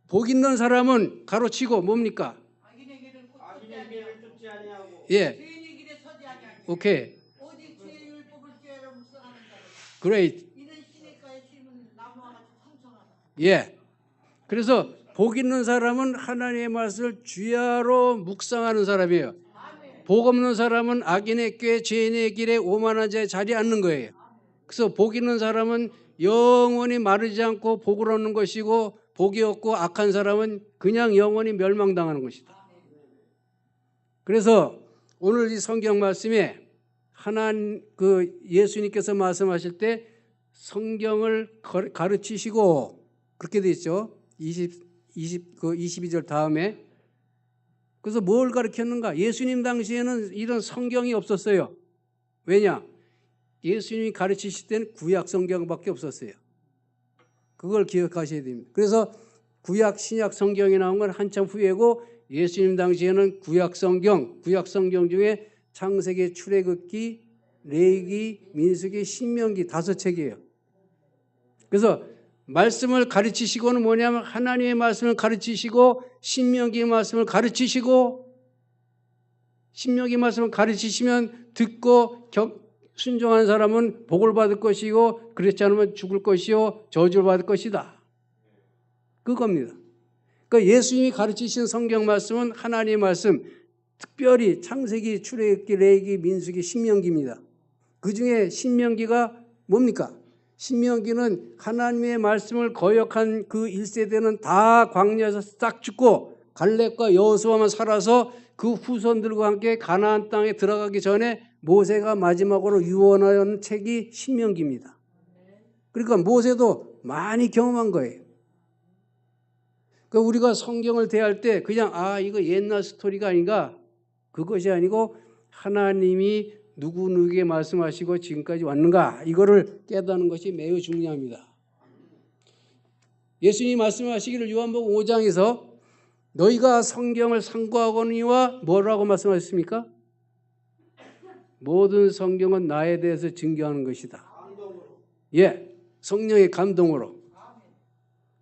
복 있는 사람은 가로치고 뭡니까? 악인의 길을 쫓지 아니하고 예. 죄인의 길에 서지 아니하고 오케이. 오직 죄의 율법을 꾀하여 묵상하는 자들. Great. 이는 시냇가에 심은 나무와 같이 청청하다. 예. 그래서 복 있는 사람은 하나님의 말씀을 주야로 묵상하는 사람이에요. 복 없는 사람은 악인의 꾀 죄인의 길에 오만한 자의 자리에 앉는 거예요. 그래서 복 있는 사람은 영원히 마르지 않고 복을 얻는 것이고, 복이 없고 악한 사람은 그냥 영원히 멸망당하는 것이다. 그래서 오늘 이 성경 말씀에 예수님께서 말씀하실 때 성경을 가르치시고, 그렇게 돼 있죠. 22절 다음에. 그래서 뭘 가르쳤는가? 예수님 당시에는 이런 성경이 없었어요. 왜냐? 예수님이 가르치실 때는 구약 성경밖에 없었어요. 그걸 기억하셔야 됩니다. 그래서 구약 신약 성경이 나온 건 한참 후에고, 예수님 당시에는 구약 성경 중에 창세기, 출애굽기, 레위기, 민수기, 신명기 5책이에요. 그래서 말씀을 가르치시고는 뭐냐면 하나님의 말씀을 가르치시고, 신명기 말씀을 가르치시고, 신명기 말씀을 가르치시면 듣고 순종한 사람은 복을 받을 것이고, 그렇지 않으면 죽을 것이요 저주를 받을 것이다. 그겁니다. 그러니까 예수님이 가르치신 성경 말씀은 하나님의 말씀, 특별히 창세기, 출애굽기, 레위기, 민수기, 신명기입니다. 그중에 신명기가 뭡니까? 신명기는 하나님의 말씀을 거역한 그 1세대는 다 광야에서 싹 죽고 갈렙과 여호수아만 살아서 그 후손들과 함께 가나안 땅에 들어가기 전에 모세가 마지막으로 유언하는 책이 신명기입니다. 그러니까 모세도 많이 경험한 거예요. 그러니까 우리가 성경을 대할 때 그냥 이거 옛날 스토리가 아닌가, 그것이 아니고 하나님이 누구에게 말씀하시고 지금까지 왔는가, 이거를 깨닫는 것이 매우 중요합니다. 예수님이 말씀하시기를 요한복음 5장에서 너희가 성경을 상고하거니와 뭐라고 말씀하셨습니까? 모든 성경은 나에 대해서 증거하는 것이다. 성령의 감동으로.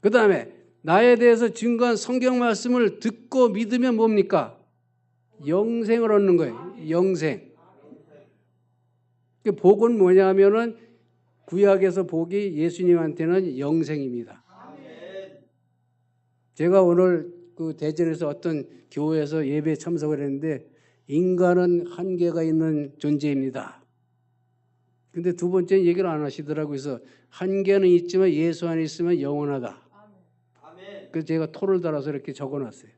그 다음에 나에 대해서 증거한 성경 말씀을 듣고 믿으면 뭡니까? 영생을 얻는 거예요. 영생. 복은 뭐냐면은 구약에서 복이 예수님한테는 영생입니다. 제가 오늘 그 대전에서 어떤 교회에서 예배에 참석을 했는데, 인간은 한계가 있는 존재입니다. 근데 두 번째 얘기를 안 하시더라고요. 그래서 한계는 있지만 예수 안에 있으면 영원하다. 그래서 제가 토를 달아서 이렇게 적어놨어요.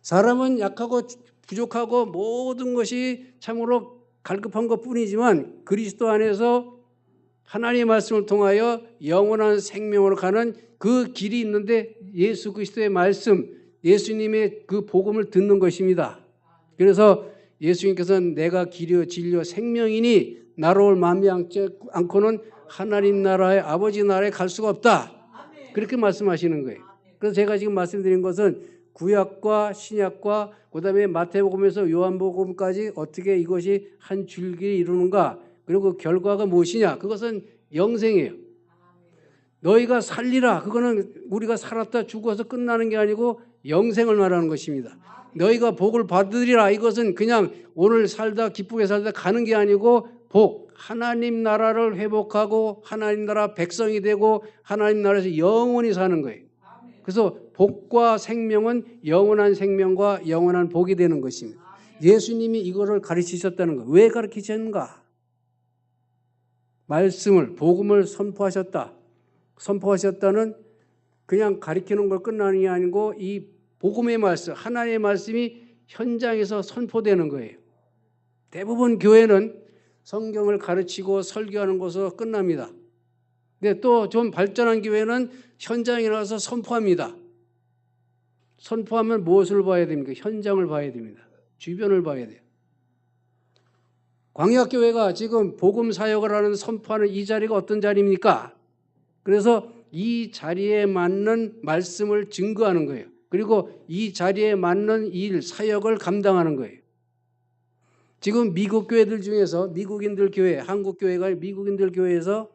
사람은 약하고 부족하고 모든 것이 참으로 갈급한 것뿐이지만 그리스도 안에서 하나님의 말씀을 통하여 영원한 생명으로 가는 그 길이 있는데, 예수 그리스도의 말씀, 예수님의 그 복음을 듣는 것입니다. 그래서 예수님께서는 내가 길이요 진리요 생명이니 나로 올 만미하지 않고는 하나님 나라의 아버지 나라에 갈 수가 없다. 그렇게 말씀하시는 거예요. 그래서 제가 지금 말씀드린 것은 구약과 신약과 그다음에 마태복음에서 요한복음까지 어떻게 이것이 한 줄기를 이루는가, 그리고 결과가 무엇이냐, 그것은 영생이에요. 너희가 살리라, 그거는 우리가 살았다 죽어서 끝나는 게 아니고 영생을 말하는 것입니다. 너희가 복을 받으리라, 이것은 그냥 오늘 살다 기쁘게 살다 가는 게 아니고 복, 하나님 나라를 회복하고 하나님 나라 백성이 되고 하나님 나라에서 영원히 사는 거예요. 그래서 복과 생명은 영원한 생명과 영원한 복이 되는 것입니다. 예수님이 이거를 가르치셨다는 거. 왜 가르치셨는가? 말씀을, 복음을 선포하셨다는 그냥 가르치는 걸 끝나는 게 아니고 이 복음의 말씀, 하나님의 말씀이 현장에서 선포되는 거예요. 대부분 교회는 성경을 가르치고 설교하는 것으로 끝납니다. 근데 또 좀 발전한 교회는 현장에 나가서 선포합니다. 선포하면 무엇을 봐야 됩니까? 현장을 봐야 됩니다. 주변을 봐야 돼요. 광야교회가 지금 복음 사역을 하는, 선포하는 이 자리가 어떤 자리입니까? 그래서 이 자리에 맞는 말씀을 증거하는 거예요. 그리고 이 자리에 맞는 일, 사역을 감당하는 거예요. 지금 미국 교회들 중에서 미국인들 교회, 한국 교회가 미국인들 교회에서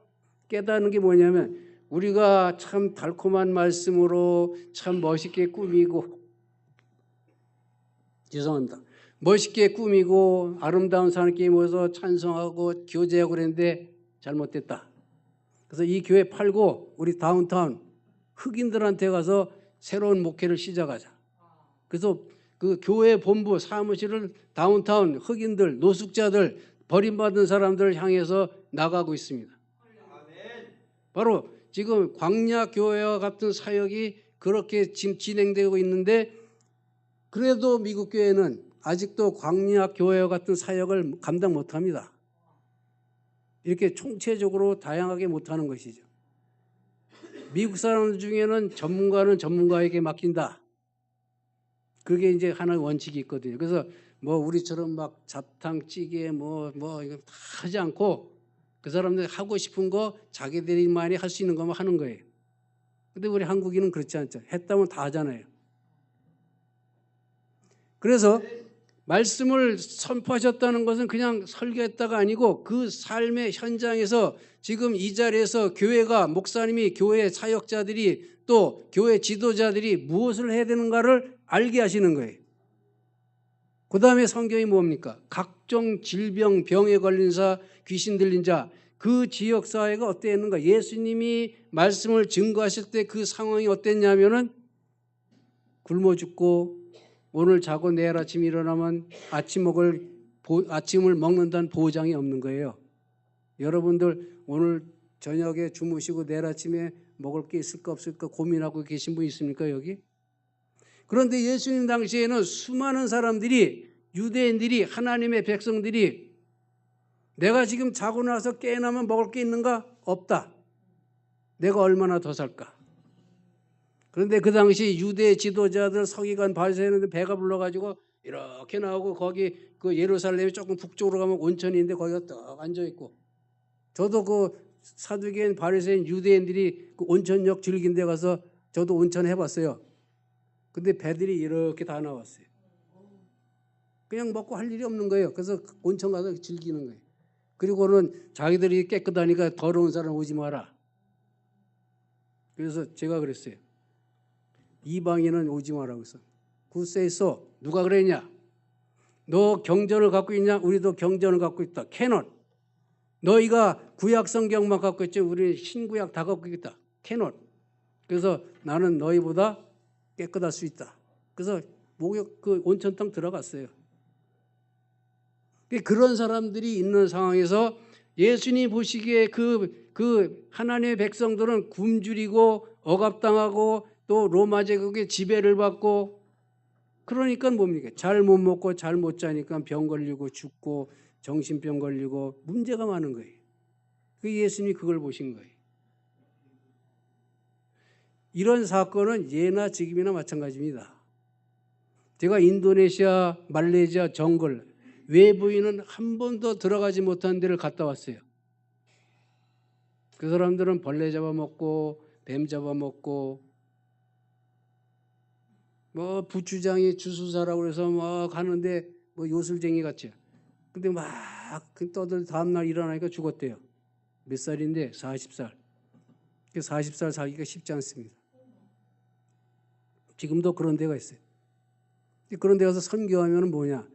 깨닫는 게 뭐냐면, 우리가 참 달콤한 말씀으로 참 멋있게 꾸미고, 멋있게 꾸미고 아름다운 사람끼리 모여서 찬송하고 교제하고 그랬는데 잘못됐다. 그래서 이 교회 팔고 우리 다운타운 흑인들한테 가서 새로운 목회를 시작하자. 그래서 그 교회 본부 사무실을 다운타운 흑인들, 노숙자들, 버림받은 사람들을 향해서 나가고 있습니다. 바로 지금 광야 교회와 같은 사역이 그렇게 지금 진행되고 있는데, 그래도 미국 교회는 아직도 광야 교회와 같은 사역을 감당 못합니다. 이렇게 총체적으로 다양하게 못하는 것이죠. 미국 사람들 중에는 전문가는 전문가에게 맡긴다. 그게 이제 하나의 원칙이 있거든요. 그래서 뭐 우리처럼 막 잡탕찌개 뭐 이거 다 하지 않고 그 사람들이 하고 싶은 거 자기들만이 할 수 있는 것만 하는 거예요. 근데 우리 한국인은 그렇지 않죠. 했다면 다 하잖아요. 그래서 말씀을 선포하셨다는 것은 그냥 설교했다가 아니고 그 삶의 현장에서 지금 이 자리에서 교회가, 목사님이, 교회 사역자들이, 또 교회 지도자들이 무엇을 해야 되는가를 알게 하시는 거예요. 그 다음에 성경이 뭡니까? 각종 질병, 병에 걸린 자, 귀신 들린 자, 그 지역 사회가 어땠는가? 예수님이 말씀을 증거하실 때 그 상황이 어땠냐면은 굶어 죽고 오늘 자고 내일 아침 일어나면 아침을 먹는다는 보장이 없는 거예요. 여러분들 오늘 저녁에 주무시고 내일 아침에 먹을 게 있을까 없을까 고민하고 계신 분 있습니까, 여기? 그런데 예수님 당시에는 수많은 사람들이, 유대인들이, 하나님의 백성들이 내가 지금 자고 나서 깨어나면 먹을 게 있는가? 없다. 내가 얼마나 더 살까? 그런데 그 당시 유대 지도자들, 서기관, 바리새인들 배가 불러가지고 이렇게 나오고, 거기 그 예루살렘이 조금 북쪽으로 가면 온천이 있는데 거기가 딱 앉아있고, 저도 그 사두개인, 바리새인, 유대인들이 그 온천역 즐긴 데 가서 저도 온천 해봤어요. 근데 배들이 이렇게 다 나왔어요. 그냥 먹고 할 일이 없는 거예요. 그래서 온천 가서 즐기는 거예요. 그리고는 자기들이 깨끗하니까 더러운 사람 오지 마라. 그래서 제가 그랬어요. 이방인은 오지 마라. 그래서 굿세이소, 누가 그랬냐? 너 경전을 갖고 있냐? 우리도 경전을 갖고 있다. 캐논. 너희가 구약 성경만 갖고 있지 우리 신구약 다 갖고 있다. 캐논. 그래서 나는 너희보다 깨끗할 수 있다. 그래서 목욕 그 온천탕 들어갔어요. 그런 사람들이 있는 상황에서 예수님 보시기에 그 하나님의 백성들은 굶주리고 억압당하고 또 로마 제국의 지배를 받고, 그러니까 뭡니까? 잘 못 먹고 잘 못 자니까 병 걸리고 죽고 정신병 걸리고 문제가 많은 거예요. 그 예수님이 그걸 보신 거예요. 이런 사건은 예나 지금이나 마찬가지입니다. 제가 인도네시아, 말레이시아 정글, 외부인은 한 번도 들어가지 못한 데를 갔다 왔어요. 그 사람들은 벌레 잡아먹고 뱀 잡아먹고 뭐 부추장이 주수사라고 그래서 막 하는데 뭐 요술쟁이 같죠. 근데 막 떠들 다음날 일어나니까 죽었대요. 몇 살인데 40살. 40살 살기가 쉽지 않습니다. 지금도 그런 데가 있어요. 그런 데 가서 선교하면 뭐냐?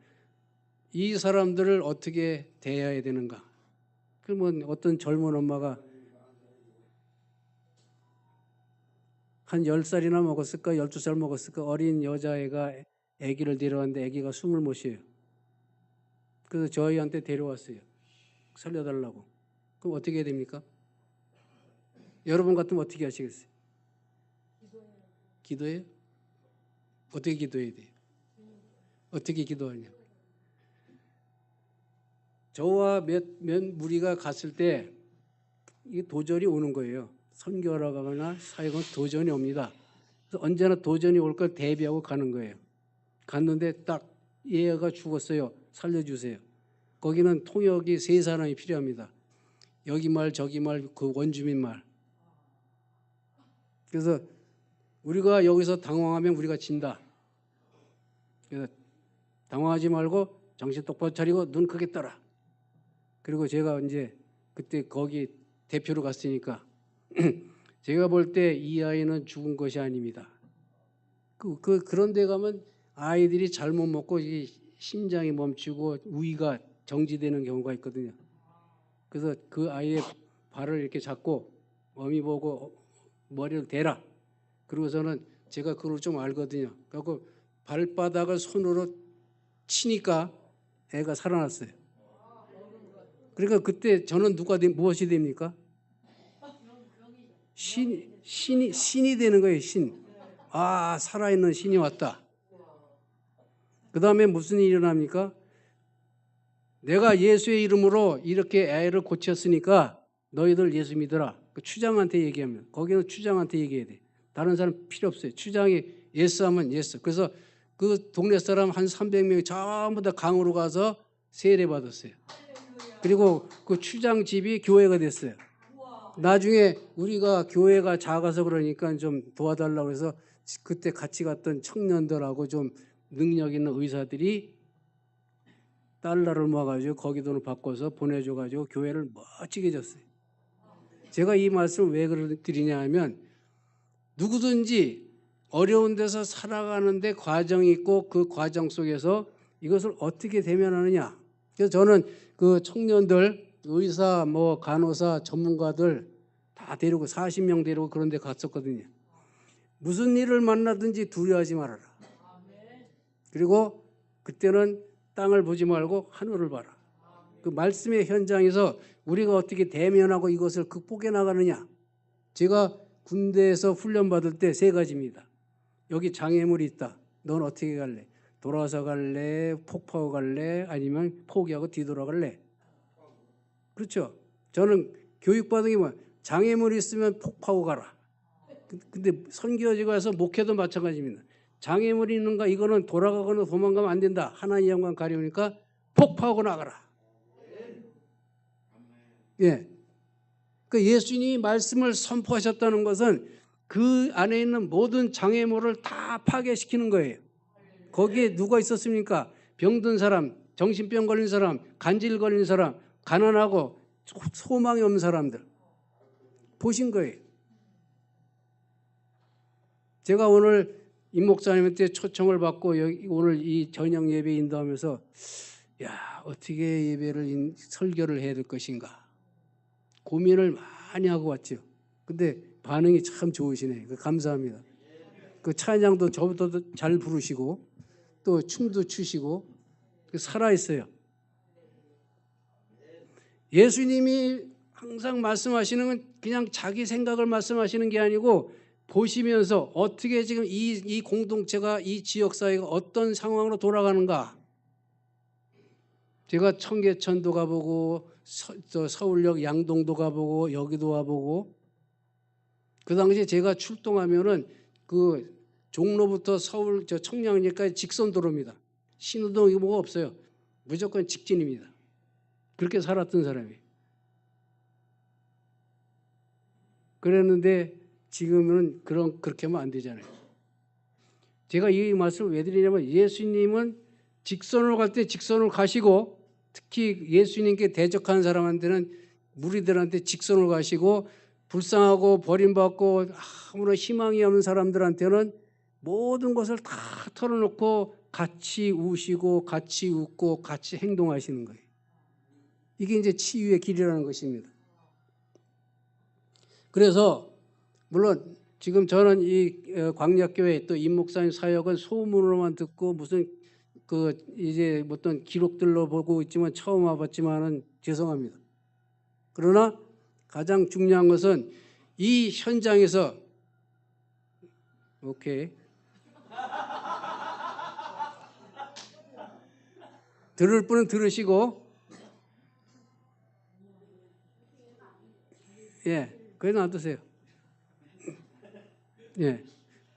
이 사람들을 어떻게 대해야 되는가? 그러면 어떤 젊은 엄마가 한 10살이나 먹었을까 12살 먹었을까 어린 여자애가 아기를 데려왔는데 아기가 숨을 못 쉬어요. 그래서 저희한테 데려왔어요. 살려달라고. 그럼 어떻게 해야 됩니까? 여러분 같으면 어떻게 하시겠어요? 기도해요? 어떻게 기도해야 돼요? 어떻게 기도하냐? 저와 몇 무리가 갔을 때 이 도전이 오는 거예요. 선교하러 가거나 사역은 도전이 옵니다. 그래서 언제나 도전이 올 걸 대비하고 가는 거예요. 갔는데 딱 얘가 죽었어요. 살려주세요. 거기는 통역이 3사람이 필요합니다. 여기 말 저기 말 그 원주민 말. 그래서 우리가 여기서 당황하면 우리가 진다. 그래서 당황하지 말고 정신 똑바로 차리고 눈 크게 떠라. 그리고 제가 이제 그때 거기 대표로 갔으니까 제가 볼 때 이 아이는 죽은 것이 아닙니다. 그런 데 가면 아이들이 잘못 먹고 이 심장이 멈추고 우위가 정지되는 경우가 있거든요. 그래서 그 아이의 발을 이렇게 잡고 어미 보고 머리를 대라. 그러고서는 제가 그걸 좀 알거든요. 그래서 발바닥을 손으로 치니까 애가 살아났어요. 그러니까 그때 저는 무엇이 됩니까? 신이 되는 거예요. 신. 아, 살아있는 신이 왔다. 그 다음에 무슨 일이 일어납니까? 내가 예수의 이름으로 이렇게 애를 고쳤으니까 너희들 예수 믿어라. 그 추장한테 얘기하면, 거기는 추장한테 얘기해야 돼. 다른 사람 필요 없어요. 추장이 예스 하면 예스. 그래서 그 동네 사람 한 300명이 전부 다 강으로 가서 세례 받았어요. 그리고 그 추장 집이 교회가 됐어요. 나중에 우리가 교회가 작아서 그러니까 좀 도와달라고 해서 그때 같이 갔던 청년들하고 좀 능력 있는 의사들이 달러를 모아가지고 거기 돈을 바꿔서 보내줘가지고 교회를 멋지게 졌어요. 제가 이 말씀을 왜 드리냐 하면 누구든지 어려운 데서 살아가는데 과정이 있고 그 과정 속에서 이것을 어떻게 대면하느냐. 그래서 저는 그 청년들, 의사, 간호사, 전문가들 다 데리고 40명 데리고 그런 데 갔었거든요. 무슨 일을 만나든지 두려워하지 말아라. 그리고 그때는 땅을 보지 말고 하늘을 봐라. 그 말씀의 현장에서 우리가 어떻게 대면하고 이것을 극복해 나가느냐. 제가 군대에서 훈련받을 때 3가지입니다. 여기 장애물이 있다. 넌 어떻게 갈래? 돌아서 갈래? 폭파하고 갈래? 아니면 포기하고 뒤돌아갈래? 그렇죠. 저는 교육받은 게 뭐야? 장애물이 있으면 폭파하고 가라. 근데 선교지가 와서 목회도 마찬가지입니다. 장애물이 있는가? 이거는 돌아가거나 도망가면 안 된다. 하나님 영광 가려우니까 폭파하고 나가라. 예. 그 예수님이 말씀을 선포하셨다는 것은 그 안에 있는 모든 장애물을 다 파괴시키는 거예요. 거기에 누가 있었습니까? 병든 사람, 정신병 걸린 사람, 간질 걸린 사람, 가난하고 소망이 없는 사람들 보신 거예요. 제가 오늘 임 목사님한테 초청을 받고 오늘 이 저녁 예배 인도하면서 어떻게 예배를 설교를 해야 될 것인가 고민을 많이 하고 왔죠. 근데 반응이 참 좋으시네. 감사합니다. 그 찬양도 저보다 잘 부르시고 또 춤도 추시고 살아있어요. 예수님이 항상 말씀하시는 건 그냥 자기 생각을 말씀하시는 게 아니고 보시면서 어떻게 지금 이 공동체가 이 지역사회가 어떤 상황으로 돌아가는가. 제가 청계천도 가보고 서울역 양동도 가보고 여기도 와보고 그 당시에 제가 출동하면은 그 종로부터 서울 청량리까지 직선도로입니다. 신호등 이거 뭐가 없어요. 무조건 직진입니다. 그렇게 살았던 사람이에요. 그랬는데 지금은 그렇게 하면 안 되잖아요. 제가 이 말씀을 왜 드리냐면 예수님은 직선으로 갈 때 직선으로 가시고 특히 예수님께 대적하는 사람한테는 무리들한테 직선으로 가시고 불쌍하고 버림받고 아무런 희망이 없는 사람들한테는 모든 것을 다 털어놓고 같이 우시고 같이 웃고 같이 행동하시는 거예요. 이게 이제 치유의 길이라는 것입니다. 그래서 물론 지금 저는 이 광약교회 또 임 목사님 사역은 소문으로만 듣고 무슨 이제 어떤 기록들로 보고 있지만 처음 와봤지만은 죄송합니다. 그러나 가장 중요한 것은 이 현장에서 오케이 들을 분은 들으시고 그래 놔두세요.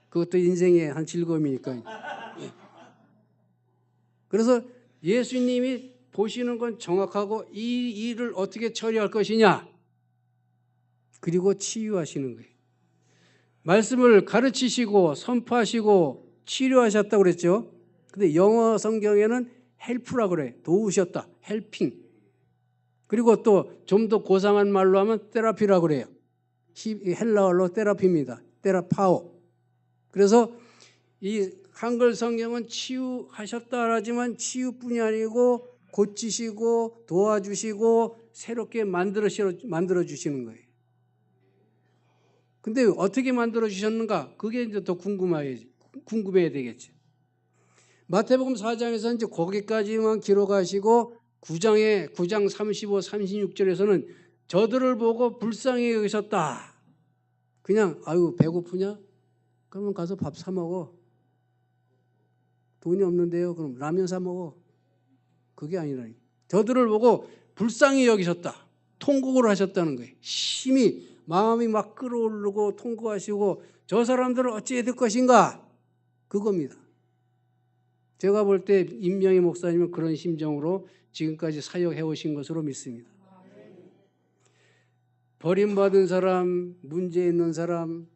그것도 인생의 한 즐거움이니까. 그래서 예수님이 보시는 건 정확하고 이 일을 어떻게 처리할 것이냐. 그리고 치유하시는 거예요. 말씀을 가르치시고 선포하시고 치료하셨다고 그랬죠. 근데 영어 성경에는 헬프라고 그래요. 도우셨다. 헬핑. 그리고 또 좀 더 고상한 말로 하면 테라피라고 그래요. 헬라어로 테라피입니다. 테라파오. 그래서 이 한글 성경은 치유하셨다 하지만 치유뿐이 아니고 고치시고 도와주시고 새롭게 만들어 주시는 거예요. 근데 어떻게 만들어 주셨는가? 그게 이제 더 궁금해야 되겠죠. 마태복음 4장에서 이제 거기까지만 기록하시고 9장 35, 36절에서는 저들을 보고 불쌍히 여기셨다. 그냥 아유 배고프냐? 그러면 가서 밥 사 먹어. 돈이 없는데요. 그럼 라면 사 먹어. 그게 아니라 저들을 보고 불쌍히 여기셨다. 통곡을 하셨다는 거예요. 심히 마음이 막 끓어오르고 통곡하시고 저 사람들을 어찌해야 될 것인가? 그겁니다. 제가 볼 때 임명희 목사님은 그런 심정으로 지금까지 사역해 오신 것으로 믿습니다. 버림받은 사람, 문제 있는 사람,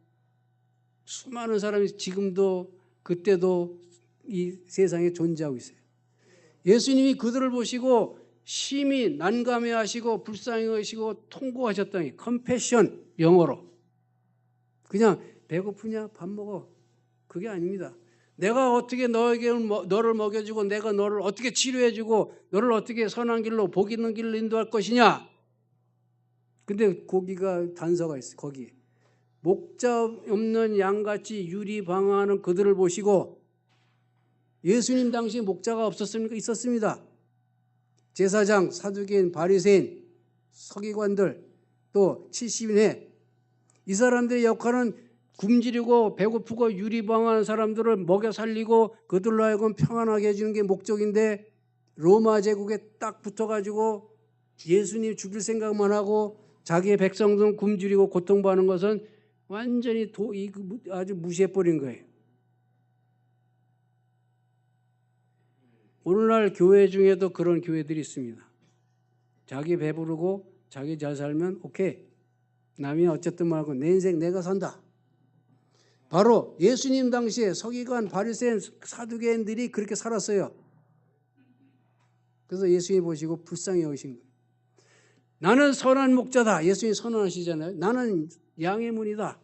수많은 사람이 지금도 그때도 이 세상에 존재하고 있어요. 예수님이 그들을 보시고 심히 난감해하시고 불쌍해하시고 통곡하셨다니 컴패션 영어로 그냥 배고프냐 밥 먹어 그게 아닙니다. 내가 어떻게 너를 먹여주고 내가 너를 어떻게 치료해주고 너를 어떻게 선한 길로 복 있는 길로 인도할 것이냐. 근데 거기가 단서가 있어요. 거기에 목자 없는 양같이 유리방황하는 그들을 보시고 예수님 당시에 목자가 없었습니까? 있었습니다. 제사장, 사두개인, 바리새인, 서기관들 또 70인회 이 사람들의 역할은 굶주리고 배고프고 유리방황하는 사람들을 먹여 살리고 그들로 하여금 평안하게 해주는 게 목적인데 로마 제국에 딱 붙어가지고 예수님 죽일 생각만 하고 자기의 백성들은 굶주리고 고통받는 것은 완전히 아주 무시해버린 거예요. 오늘날 교회 중에도 그런 교회들이 있습니다. 자기 배부르고 자기 잘 살면 오케이. 남이 어쨌든 말고 내 인생 내가 산다. 바로 예수님 당시에 서기관, 바리새인, 사두개인들이 그렇게 살았어요. 그래서 예수님 보시고 불쌍히 여기신 거예요. 나는 선한 목자다. 예수님이 선언하시잖아요. 나는 양의 문이다.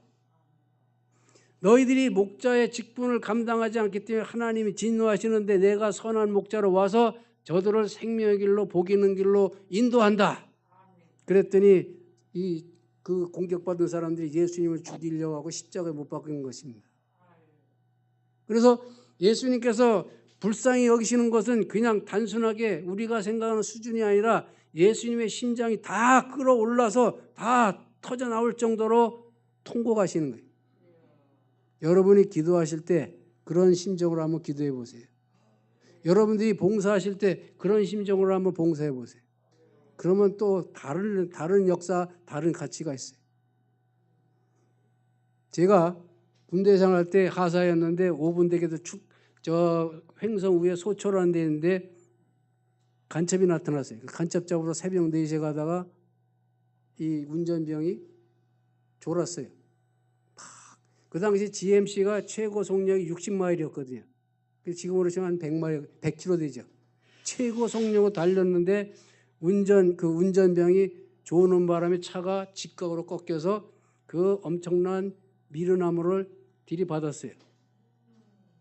너희들이 목자의 직분을 감당하지 않기 때문에 하나님이 진노하시는데 내가 선한 목자로 와서 저들을 생명의 길로 복 있는 길로 인도한다. 그랬더니 그 공격받은 사람들이 예수님을 죽이려고 하고 십자가에 못 박은 것입니다. 그래서 예수님께서 불쌍히 여기시는 것은 그냥 단순하게 우리가 생각하는 수준이 아니라 예수님의 심장이 다 끌어올라서 다 터져나올 정도로 통곡하시는 거예요. 여러분이 기도하실 때 그런 심정으로 한번 기도해 보세요. 여러분들이 봉사하실 때 그런 심정으로 한번 봉사해 보세요. 그러면 또 다른 역사, 다른 가치가 있어요. 제가 군대 생활할 때 하사였는데 5분 대교도 저 횡성 위에 소초라는 데 있는데 간첩이 나타났어요. 간첩 잡으러 새벽 4시에 가다가 이 운전병이 졸았어요. 그 당시 GMC가 최고 속력이 60마일이었거든요. 지금으로 치면 한 100마일, 100km 되죠. 최고 속력으로 달렸는데 운전병이 조는 바람에 차가 직각으로 꺾여서 그 엄청난 미르나무를 들이받았어요.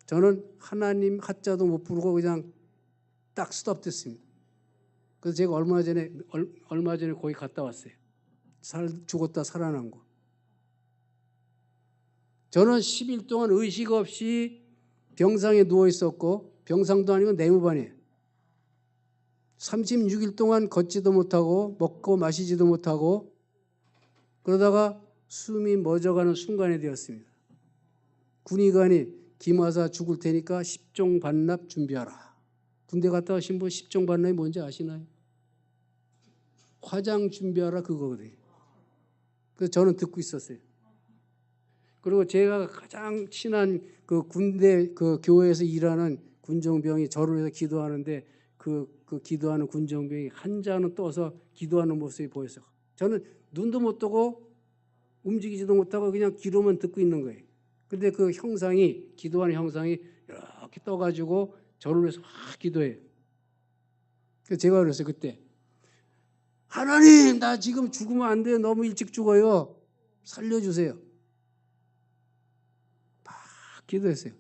저는 하나님 하자도 못 부르고 그냥 딱 스톱됐습니다. 그래서 제가 얼마 전에 거기 갔다 왔어요. 죽었다 살아난 거. 저는 10일 동안 의식 없이 병상에 누워 있었고 병상도 아니고 내무반이에요. 36일 동안 걷지도 못하고 먹고 마시지도 못하고 그러다가 숨이 멎어가는 순간이 되었습니다. 군의관이 김하사 죽을 테니까 10종 반납 준비하라. 군대 갔다 오신 분 10종 반납이 뭔지 아시나요? 화장 준비하라 그거거든요. 그래서 저는 듣고 있었어요. 그리고 제가 가장 친한 그 군대 그 교회에서 일하는 군종병이 저를 위해서 기도하는데 그 기도하는 군종병이 한자는 떠서 기도하는 모습이 보였어요. 저는 눈도 못 뜨고 움직이지도 못하고 그냥 귀로만 듣고 있는 거예요. 근데 그 형상이 기도하는 형상이 이렇게 떠가지고 저를 위해서 막 기도해요. 그래서 제가 그랬어요. 그때 하나님 나 지금 죽으면 안 돼요. 너무 일찍 죽어요. 살려주세요. 막 기도했어요.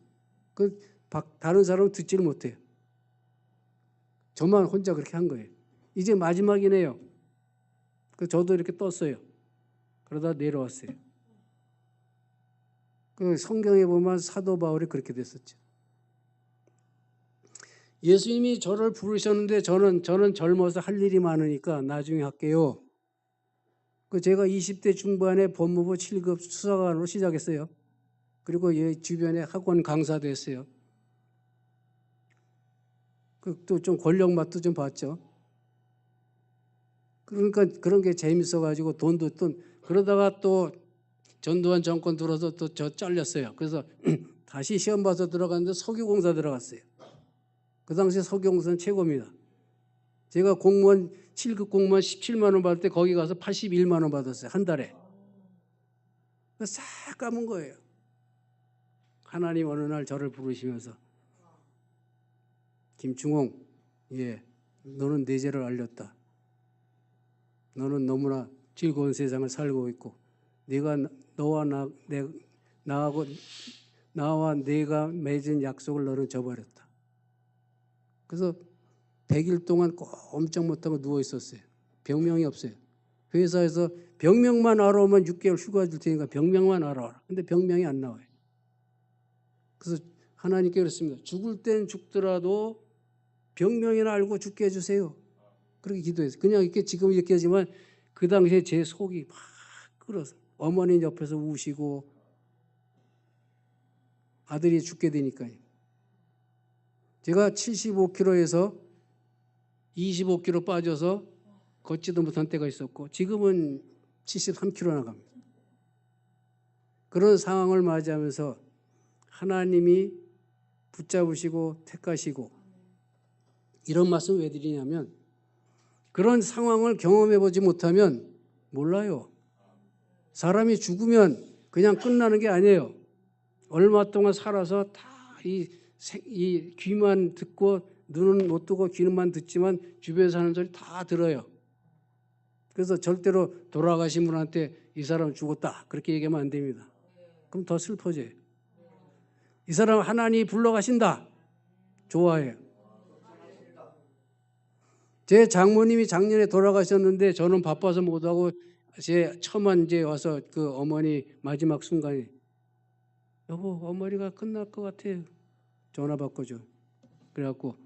다른 사람은 듣지를 못해요. 저만 혼자 그렇게 한 거예요. 이제 마지막이네요. 저도 이렇게 떴어요. 그러다 내려왔어요. 그 성경에 보면 사도 바울이 그렇게 됐었죠. 예수님이 저를 부르셨는데 저는 젊어서 할 일이 많으니까 나중에 할게요. 제가 20대 중반에 법무부 7급 수사관으로 시작했어요. 그리고 주변에 학원 강사도 했어요. 또 좀 권력 맛도 좀 봤죠. 그러니까 그런 게 재밌어가지고 돈도 또 그러다가 또 전두환 정권 들어서 또 저 잘렸어요. 그래서 다시 시험 봐서 들어갔는데 석유공사 들어갔어요. 그 당시에 석유공사는 최고입니다. 제가 공무원 7급 공무원 17만 원 받을 때 거기 가서 81만 원 받았어요. 한 달에. 싹 까문 거예요. 하나님 어느 날 저를 부르시면서 김충홍, 너는 내 죄를 알렸다. 너는 너무나 즐거운 세상을 살고 있고 나와 내가 맺은 약속을 너는 저버렸다. 그래서 100일 동안 꼼짝 못하고 누워 있었어요. 병명이 없어요. 회사에서 병명만 알아오면 6개월 휴가 줄 테니까 병명만 알아와라. 근데 병명이 안 나와요. 그래서 하나님께 그랬습니다. 죽을 땐 죽더라도 병명이나 알고 죽게 해주세요. 그렇게 기도했어요. 그냥 이렇게 지금 이렇게 하지만 그 당시에 제 속이 막 끓어서 어머니 옆에서 우시고 아들이 죽게 되니까요. 제가 75kg에서 25kg 빠져서 걷지도 못한 때가 있었고 지금은 73kg 나갑니다. 그런 상황을 맞이하면서 하나님이 붙잡으시고 택하시고 이런 말씀 왜 드리냐면 그런 상황을 경험해 보지 못하면 몰라요. 사람이 죽으면 그냥 끝나는 게 아니에요. 얼마 동안 살아서 다 이 귀만 듣고 눈은 못 뜨고 귀는만 듣지만 주변에서 하는 소리 다 들어요. 그래서 절대로 돌아가신 분한테 이 사람 죽었다 그렇게 얘기하면 안 됩니다. 그럼 더 슬퍼져요. 이 사람 하나님이 불러가신다. 좋아해요. 제 장모님이 작년에 돌아가셨는데 저는 바빠서 못하고 제 처만 이제 와서 그 어머니 마지막 순간에 여보 어머니가 끝날 것 같아요. 전화 바꿔줘. 그래갖고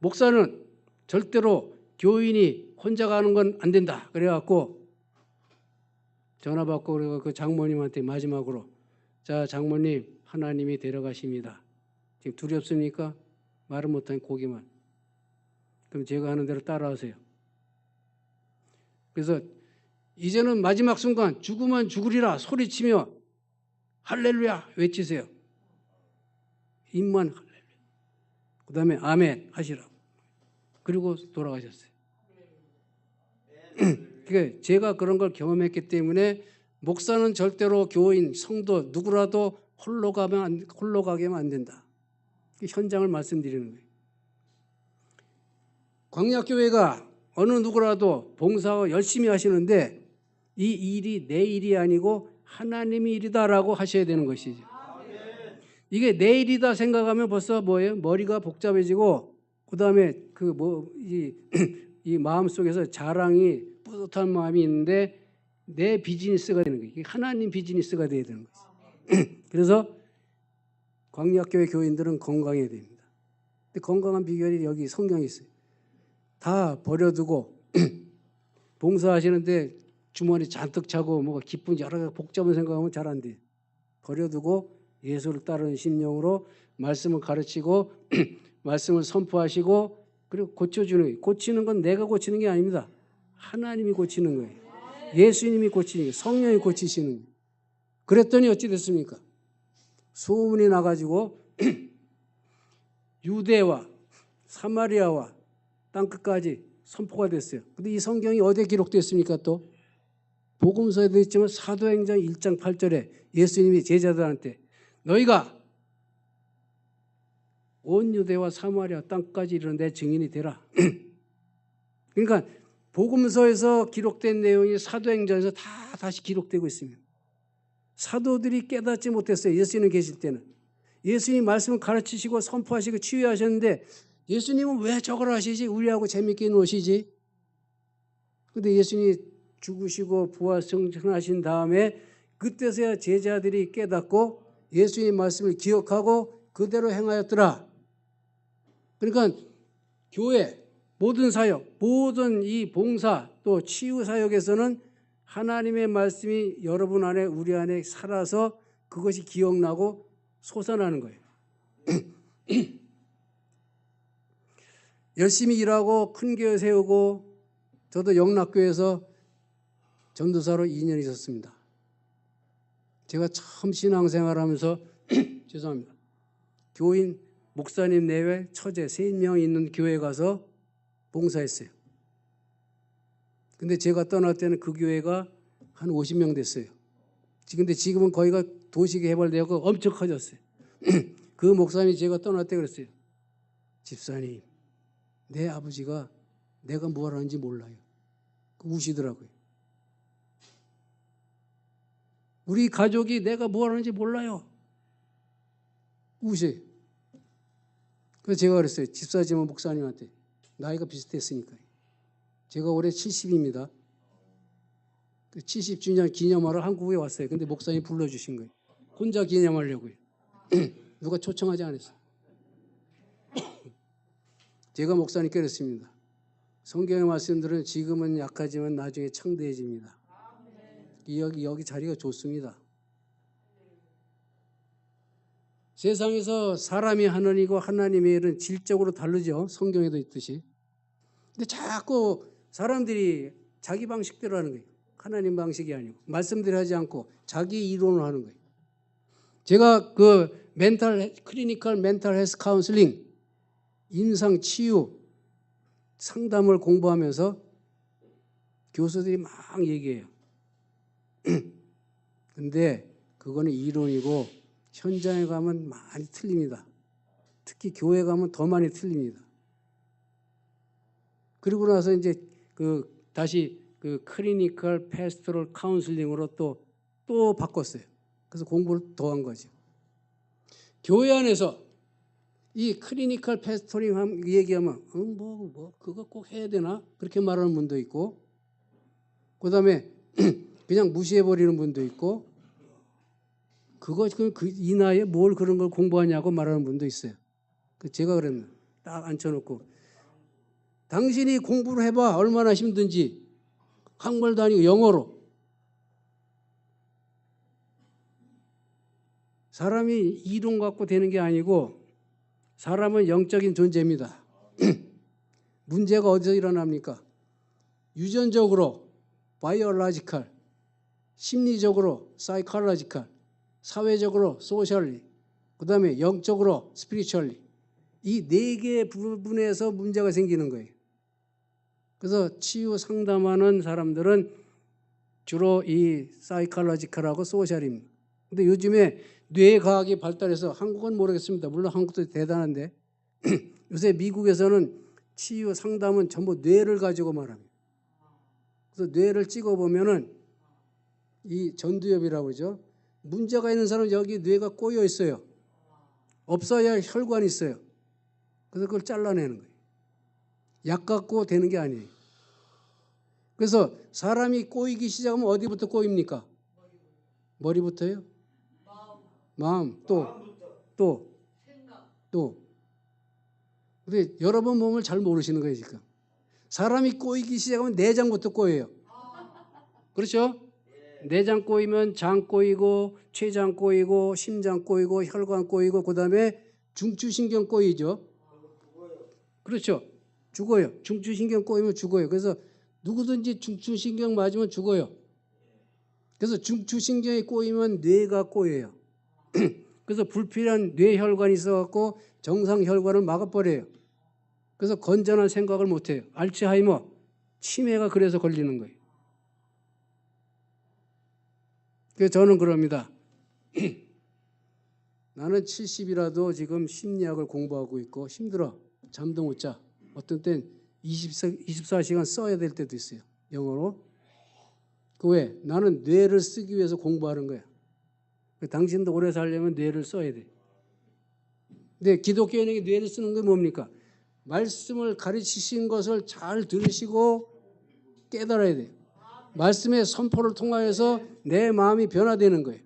목사는 절대로 교인이 혼자 가는 건 안 된다. 그래갖고 전화 받고 그리고 그 장모님한테 마지막으로 자 장모님 하나님이 데려가십니다. 지금 두렵습니까? 말은 못하니 고개만. 그럼 제가 하는 대로 따라하세요. 그래서 이제는 마지막 순간 죽으면 죽으리라 소리치며 할렐루야 외치세요. 입만 할렐루야. 그 다음에 아멘 하시라고. 그리고 돌아가셨어요. 그러니까 제가 그런 걸 경험했기 때문에 목사는 절대로 교인, 성도 누구라도 홀로 가게 하면 안 된다. 현장을 말씀드리는 거예요. 광약교회가 어느 누구라도 봉사 열심히 하시는데 이 일이 내 일이 아니고 하나님의 일이다라고 하셔야 되는 것이죠. 이게 내 일이다 생각하면 벌써 뭐예요? 머리가 복잡해지고 그 다음에 이 마음 속에서 자랑이 뿌듯한 마음이 있는데 내 비즈니스가 되는 거예요. 하나님 비즈니스가 돼야 되는 거예요. 그래서 광약교회 교인들은 건강해야 됩니다. 근데 건강한 비결이 여기 성경에 있어요. 다 버려두고 봉사하시는데 주머니 잔뜩 차고 뭐가 기쁜 여러 가지 복잡한 생각하면 잘 안 돼요. 버려두고 예수를 따르는 심령으로 말씀을 가르치고 말씀을 선포하시고 그리고 고쳐주는 거예요. 고치는 건 내가 고치는 게 아닙니다. 하나님이 고치는 거예요. 예수님이 고치는 거예요. 성령이 고치시는 거예요. 그랬더니 어찌 됐습니까? 소문이 나가지고 유대와 사마리아와 땅끝까지 선포가 됐어요. 근데 이 성경이 어디에 기록됐습니까? 또 복음서에도 있지만 사도행전 1장 8절에 예수님이 제자들한테 너희가 온 유대와 사마리아 땅까지 이르는 내 증인이 되라. 그러니까 복음서에서 기록된 내용이 사도행전에서 다 다시 기록되고 있습니다. 사도들이 깨닫지 못했어요. 예수님 계실 때는. 예수님 말씀을 가르치시고 선포하시고 치유하셨는데 예수님은 왜 저걸 하시지? 우리하고 재밌게 노시지? 그런데 예수님이 죽으시고 부활승천하신 다음에 그때서야 제자들이 깨닫고 예수님의 말씀을 기억하고 그대로 행하였더라. 그러니까 교회, 모든 사역, 모든 이 봉사 또 치유 사역에서는 하나님의 말씀이 여러분 안에 우리 안에 살아서 그것이 기억나고 솟아나는 거예요. 열심히 일하고 큰 교회 세우고 저도 영락교회에서 전도사로 2년 있었습니다. 제가 처음 신앙생활하면서 죄송합니다. 교인, 목사님 내외 처제 3명 있는 교회 가서 봉사했어요. 근데 제가 떠날 때는 그 교회가 한 50명 됐어요. 근데 지금은 거기가 도시 개발되고 엄청 커졌어요. 그 목사님이 제가 떠날 때 그랬어요. 집사님, 내 아버지가 내가 뭘 하는지 몰라요. 우시더라고요. 우리 가족이 내가 뭘 하는지 몰라요. 우세요. 그래서 제가 그랬어요. 집사지만 목사님한테. 나이가 비슷했으니까요. 제가 올해 70입니다. 70주년 기념하러 한국에 왔어요. 근데 목사님 불러주신 거예요. 혼자 기념하려고요. 누가 초청하지 않았어요. 제가 목사님께 그랬습니다. 성경의 말씀들은 지금은 약하지만 나중에 창대해집니다. 여기 자리가 좋습니다. 세상에서 사람이 하는 일과 하나님의 일은 질적으로 다르죠. 성경에도 있듯이. 근데 자꾸 사람들이 자기 방식대로 하는 거예요. 하나님 방식이 아니고 말씀대로 하지 않고 자기 이론을 하는 거예요. 제가 그 클리니컬 멘탈 헬스 카운슬링 임상 치유 상담을 공부하면서 교수들이 막 얘기해요. 근데 그거는 이론이고 현장에 가면 많이 틀립니다. 특히 교회 가면 더 많이 틀립니다. 그리고 나서 이제 다시 클리니컬 패스토럴 카운슬링으로 또 바꿨어요. 그래서 공부를 더 한 거죠. 교회 안에서 이 클리니컬 패스토링 얘기하면 그거 꼭 해야 되나? 그렇게 말하는 분도 있고 그다음에 그냥 무시해버리는 분도 있고 이 나이에 뭘 그런 걸 공부하냐고 말하는 분도 있어요. 제가 그랬나 딱 앉혀놓고 당신이 공부를 해봐 얼마나 힘든지 한글도 아니고 영어로 사람이 이론 갖고 되는 게 아니고 사람은 영적인 존재입니다. 문제가 어디서 일어납니까? 유전적으로 바이올로지컬, 심리적으로 사이콜로지컬, 사회적으로 소셜리, 그 다음에 영적으로 스피리추얼리 이 4개의 부분에서 문제가 생기는 거예요. 그래서 치유 상담하는 사람들은 주로 이 사이콜로지컬하고 소셜입니다. 근데 요즘에 뇌과학이 발달해서 한국은 모르겠습니다. 물론 한국도 대단한데 요새 미국에서는 치유 상담은 전부 뇌를 가지고 말합니다. 그래서 뇌를 찍어보면은 이 전두엽이라고 그러죠. 문제가 있는 사람은 여기 뇌가 꼬여 있어요. 없어야 혈관이 있어요. 그래서 그걸 잘라내는 거예요. 약 갖고 되는 게 아니에요. 그래서 사람이 꼬이기 시작하면 어디부터 꼬입니까? 머리부터요? 마음, 또. 근데 여러분 몸을 잘 모르시는 거예요, 지금. 사람이 꼬이기 시작하면 내장부터 꼬여요. 그렇죠? 내장 꼬이면 장 꼬이고, 췌장 꼬이고, 심장 꼬이고, 혈관 꼬이고, 그 다음에 중추신경 꼬이죠. 그렇죠? 죽어요. 중추신경 꼬이면 죽어요. 그래서 누구든지 중추신경 맞으면 죽어요. 그래서 중추신경이 꼬이면 뇌가 꼬여요. 그래서 불필요한 뇌혈관이 있어갖고 정상혈관을 막아버려요. 그래서 건전한 생각을 못해요. 알츠하이머, 치매가 그래서 걸리는 거예요. 그래서 저는 그럽니다. 나는 70이라도 지금 심리학을 공부하고 있고 힘들어. 잠도 못 자. 어떤 땐 24시간 써야 될 때도 있어요. 영어로. 왜? 나는 뇌를 쓰기 위해서 공부하는 거야. 당신도 오래 살려면 뇌를 써야 돼. 근데 기독교인에게 뇌를 쓰는 게 뭡니까? 말씀을 가르치신 것을 잘 들으시고 깨달아야 돼요. 말씀의 선포를 통하여서 내 마음이 변화되는 거예요.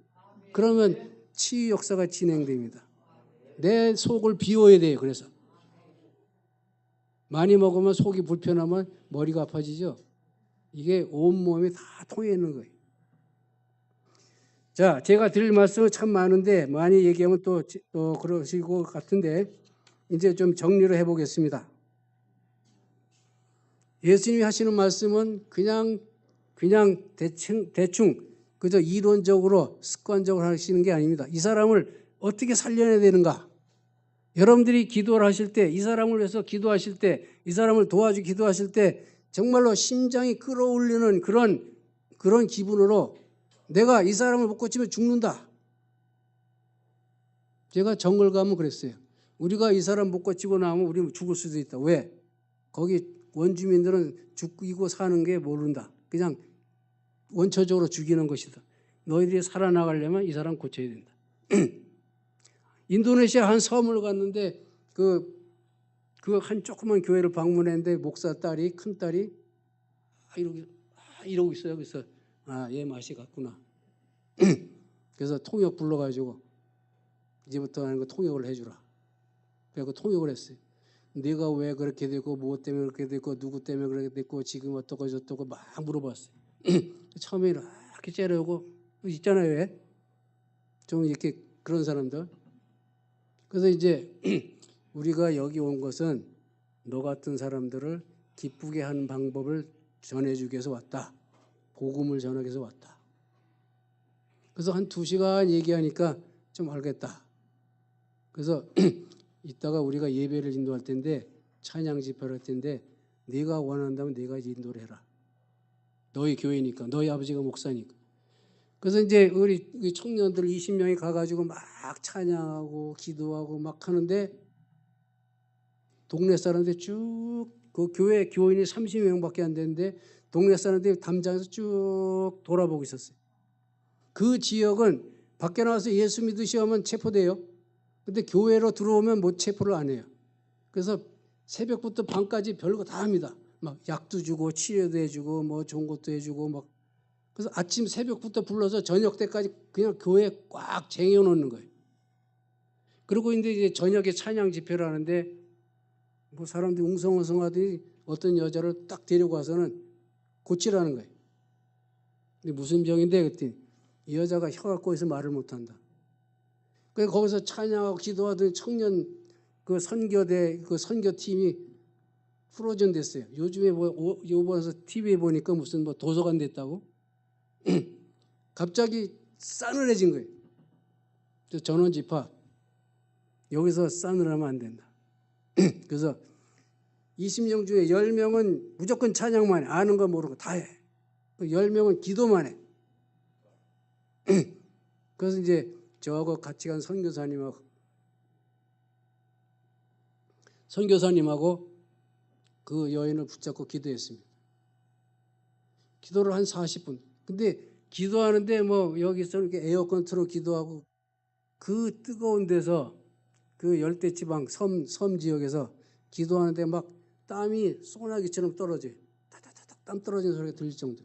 그러면 치유 역사가 진행됩니다. 내 속을 비워야 돼요. 그래서 많이 먹으면 속이 불편하면 머리가 아파지죠. 이게 온몸이 다 통해 있는 거예요. 자, 제가 드릴 말씀은 참 많은데 많이 얘기하면 또 그러실 것 같은데 이제 좀 정리를 해보겠습니다. 예수님이 하시는 말씀은 그냥 대충 그저 이론적으로 습관적으로 하시는 게 아닙니다. 이 사람을 어떻게 살려내야 되는가? 여러분들이 기도를 하실 때, 이 사람을 위해서 기도하실 때, 이 사람을 도와주기 기도하실 때 정말로 심장이 끌어올리는 그런 기분으로 내가 이 사람을 못 고치면 죽는다. 제가 정글 가면 그랬어요. 우리가 이 사람 못 고치고 나면 우리 죽을 수도 있다. 왜? 거기 원주민들은 죽이고 사는 게 모른다. 그냥 원초적으로 죽이는 것이다. 너희들이 살아나가려면 이 사람 고쳐야 된다. 인도네시아 한 섬을 갔는데 그 한 조그만 교회를 방문했는데 목사 딸이 큰 딸이 이러고 있어요. 그래서 얘 맛이 갔구나. 그래서 통역 불러가지고 이제부터 하는 거 통역을 해주라. 그래서 통역을 했어요. 네가 왜 그렇게 됐고 무엇 때문에 그렇게 됐고 누구 때문에 그렇게 됐고 지금 어떻고 저떻고 막 물어봤어요. 처음에 이렇게 째려오고 있잖아요. 왜? 좀 이렇게 그런 사람들. 그래서 이제 우리가 여기 온 것은 너 같은 사람들을 기쁘게 하는 방법을 전해주기 위해서 왔다. 복음을 전하기 위해서 왔다. 그래서 한 2시간 얘기하니까 좀 알겠다. 그래서 이따가 우리가 예배를 인도할 텐데 찬양 집회를 할 텐데 네가 원한다면 네가 인도를 해라. 너희 교회니까, 너희 아버지가 목사니까. 그래서 이제 우리 청년들 20명이 가가지고 막 찬양하고 기도하고 막 하는데 동네 사람들 쭉 그 교회 교인이 30명밖에 안 되는데 동네 사람들이 담장에서 쭉 돌아보고 있었어요. 그 지역은 밖에 나와서 예수 믿으시면 체포돼요. 근데 교회로 들어오면 뭐 체포를 안 해요. 그래서 새벽부터 밤까지 별거 다 합니다. 막 약도 주고 치료도 해주고 뭐 좋은 것도 해주고 막. 그래서 아침 새벽부터 불러서 저녁 때까지 그냥 교회에 꽉 쟁여놓는 거예요. 그리고 이제 저녁에 찬양 집회를 하는데 뭐 사람들이 웅성웅성하더니 어떤 여자를 딱 데리고 와서는 고치라는 거예요. 근데 무슨 병인데 그랬더니 이 여자가 혀가 꼬여서 말을 못한다. 그래서 거기서 찬양하고 기도하던 청년 그 선교대 그 선교팀이 프로전됐어요. 요즘에 뭐 요번에서 TV에 보니까 무슨 뭐 도서관 됐다고. 갑자기 싸늘해진 거예요. 전원집합 여기서 싸늘하면 안 된다. 그래서 20명 중에 10명은 무조건 찬양만 해. 아는 거 모르고 다 해. 10명은 기도만 해. 그래서 이제 저하고 같이 간 선교사님하고 그 여인을 붙잡고 기도했습니다. 기도를 한 40분. 근데 기도하는데 뭐 여기서 이렇게 에어컨 틀어 기도하고 그 뜨거운 데서 그 열대지방 섬 지역에서 기도하는데 막 땀이 소나기처럼 떨어져요. 타타타닥 땀 떨어지는 소리가 들릴 정도.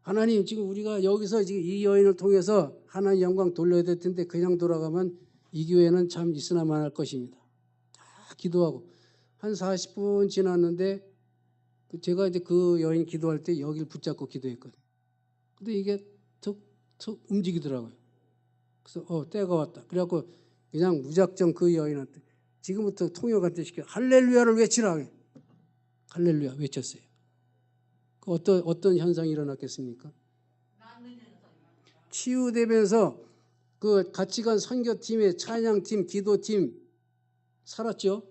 하나님 지금 우리가 여기서 지금 이 여인을 통해서 하나님 영광 돌려야 될 텐데 그냥 돌아가면 이 교회는 참 있으나 마나할 것입니다. 다 기도하고 한 40분 지났는데 제가 이제 그 여인 기도할 때 여기를 붙잡고 기도했거든요. 근데 이게 툭툭 움직이더라고요. 그래서 때가 왔다. 그래갖고 그냥 무작정 그 여인한테 지금부터 통역한테 시켜 할렐루야를 외치라. 할렐루야 외쳤어요. 그 어떤 현상이 일어났겠습니까? 치유되면서 그 같이 간 선교팀의 찬양팀, 기도팀 살았죠.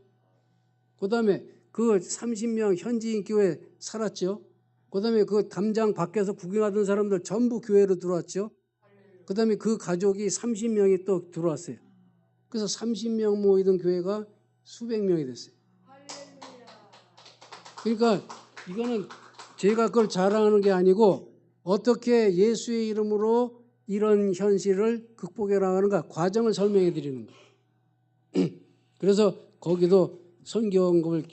그 다음에 그 30명 현지인 교회 살았죠. 그 다음에 그 담장 밖에서 구경하던 사람들 전부 교회로 들어왔죠. 그 다음에 그 가족이 30명이 또 들어왔어요. 그래서 30명 모이던 교회가 수백 명이 됐어요. 그러니까 이거는 제가 그걸 자랑하는 게 아니고 어떻게 예수의 이름으로 이런 현실을 극복해 나가는가 과정을 설명해 드리는 거예요. 그래서 거기도 선교원금을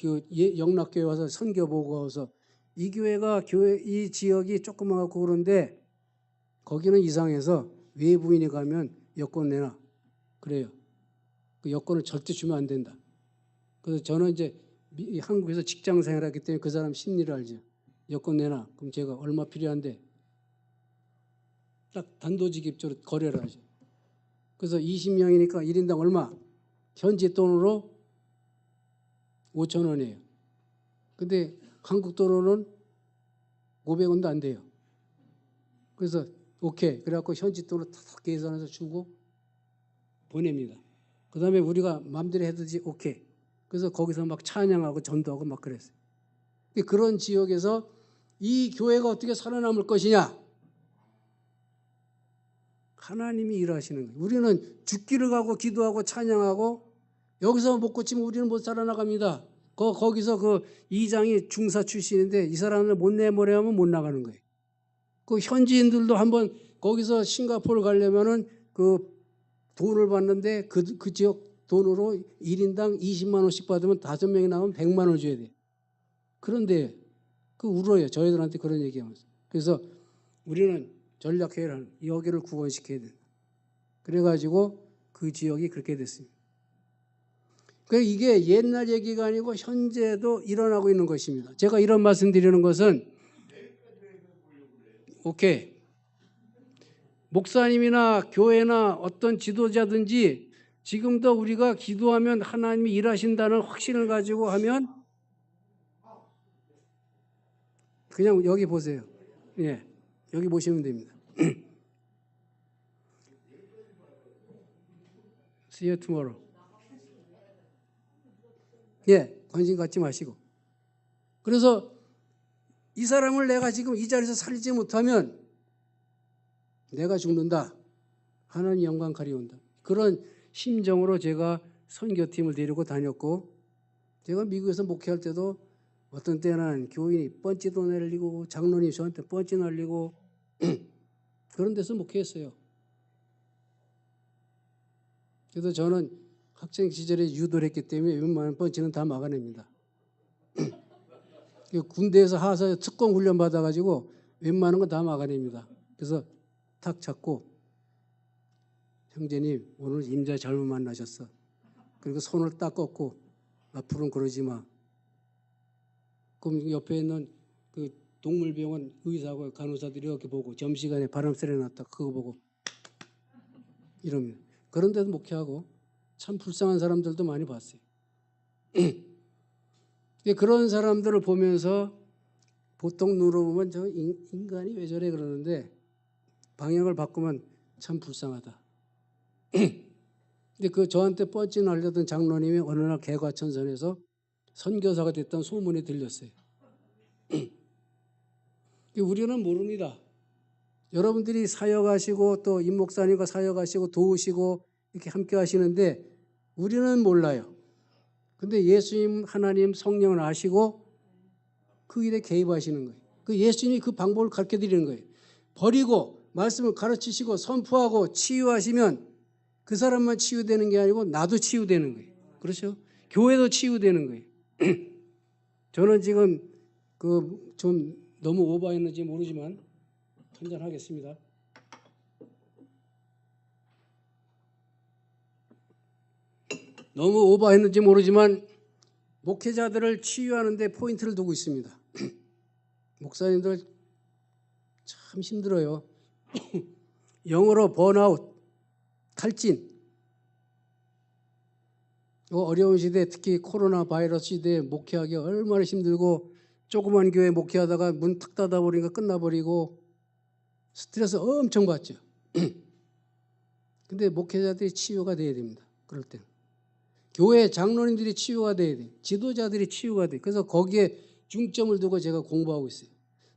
영락교회 와서 선교 보고 와서 이 교회가 이 지역이 조그맣고 그런데 거기는 이상해서 외부인이 가면 여권 내놔 그래요. 그 여권을 절대 주면 안 된다. 그래서 저는 이제 한국에서 직장 생활했기 때문에 그 사람 심리를 알죠. 여권 내놔. 그럼 제가 얼마 필요한데 딱 단도직입적으로 거래를 하죠. 그래서 20명이니까 1인당 얼마? 현지 돈으로 5,000원이에요. 근데 한국 돈으로는 500원도 안 돼요. 그래서 오케이. 그래갖고 현지 돈으로 다 계산해서 주고 보냅니다. 그 다음에 우리가 마음대로 해도지 오케이. 그래서 거기서 막 찬양하고 전도하고 막 그랬어요. 그런 지역에서 이 교회가 어떻게 살아남을 것이냐? 하나님이 일하시는 거예요. 우리는 죽기를 가고 기도하고 찬양하고 여기서 못 고치면 우리는 못 살아나갑니다. 거기서 그 이장이 중사 출신인데 이 사람을 못 내보내면 못 나가는 거예요. 그 현지인들도 한번 거기서 싱가포르 가려면은 그 돈을 받는데 그 지역 돈으로 1인당 20만 원씩 받으면 5명이 나오면 100만 원을 줘야 돼요. 그런데 그 울어요. 저희들한테 그런 얘기하면서. 그래서 우리는 전략회의를 하는 여기를 구원시켜야 된다. 그래가지고 그 지역이 그렇게 됐습니다. 그러니까 이게 옛날 얘기가 아니고 현재도 일어나고 있는 것입니다. 제가 이런 말씀 드리는 것은 오케이. 목사님이나 교회나 어떤 지도자든지 지금도 우리가 기도하면 하나님이 일하신다는 확신을 가지고 하면 그냥 여기 보세요. 예, 여기 보시면 됩니다. See you tomorrow. 예, 관심 갖지 마시고. 그래서 이 사람을 내가 지금 이 자리에서 살리지 못하면 내가 죽는다. 하나님 영광 가리온다. 그런 심정으로 제가 선교팀을 데리고 다녔고, 제가 미국에서 목회할 때도 어떤 때는 교인이 펀치도 날리고 장로님이 저한테 펀치 날리고 그런 데서 목회했어요. 그래서 저는 학생 시절에 유도를 했기 때문에 웬만한 펀치는 다 막아냅니다. 군대에서 하사 특공 훈련 받아가지고 웬만한 건 다 막아냅니다. 그래서 탁 잡고 형제님 오늘 임자 잘못 만나셨어. 그리고 손을 딱 꺾고 앞으로는 그러지 마. 그럼 옆에 있는 그 동물병원 의사하고 간호사들이 이렇게 보고 점심시간에 바람 쐬려놨다 그거 보고 이러면 그런 데도 목회하고 참 불쌍한 사람들도 많이 봤어요. 그런 사람들을 보면서 보통 눈으로 보면 저 인간이 왜 저래 그러는데 방향을 바꾸면 참 불쌍하다. 근데 그 저한테 뻗지 날려던 장로님이 어느 날 개과천선에서 선교사가 됐다는 소문이 들렸어요. 우리는 모릅니다. 여러분들이 사역하시고 또 임 목사님과 사역하시고 도우시고 이렇게 함께 하시는데 우리는 몰라요. 근데 예수님, 하나님, 성령을 아시고 그 일에 개입하시는 거예요. 그 예수님이 그 방법을 가르쳐 드리는 거예요. 버리고 말씀을 가르치시고 선포하고 치유하시면 그 사람만 치유되는 게 아니고 나도 치유되는 거예요. 그렇죠? 교회도 치유되는 거예요. 저는 지금 그 좀 너무 오버했는지 모르지만 한잔 하겠습니다. 너무 오버했는지 모르지만 목회자들을 치유하는 데 포인트를 두고 있습니다. 목사님들 참 힘들어요. 영어로 번아웃, 탈진. 어려운 시대, 특히 코로나 바이러스 시대에 목회하기 얼마나 힘들고 조그만 교회 목회하다가 문 탁 닫아버리니까 끝나버리고 스트레스 엄청 받죠. 근데 목회자들이 치유가 돼야 됩니다. 그럴 때는. 교회 장로님들이 치유가 돼야 돼요. 지도자들이 치유가 돼요. 그래서 거기에 중점을 두고 제가 공부하고 있어요.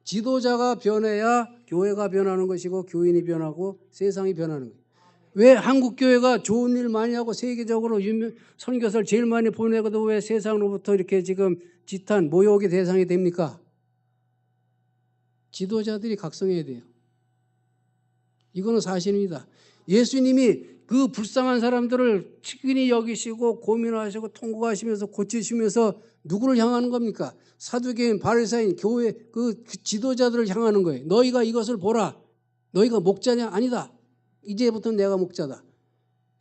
지도자가 변해야 교회가 변하는 것이고 교인이 변하고 세상이 변하는 거예요. 왜 한국 교회가 좋은 일 많이 하고 세계적으로 선교사를 제일 많이 보내고도 왜 세상으로부터 이렇게 지금 지탄, 모욕의 대상이 됩니까? 지도자들이 각성해야 돼요. 이거는 사실입니다. 예수님이 그 불쌍한 사람들을 측은히 여기시고 고민하시고 통곡하시면서 고치시면서 누구를 향하는 겁니까? 사두개인, 바리새인, 교회 그 지도자들을 향하는 거예요. 너희가 이것을 보라. 너희가 목자냐? 아니다. 이제부터 내가 목자다.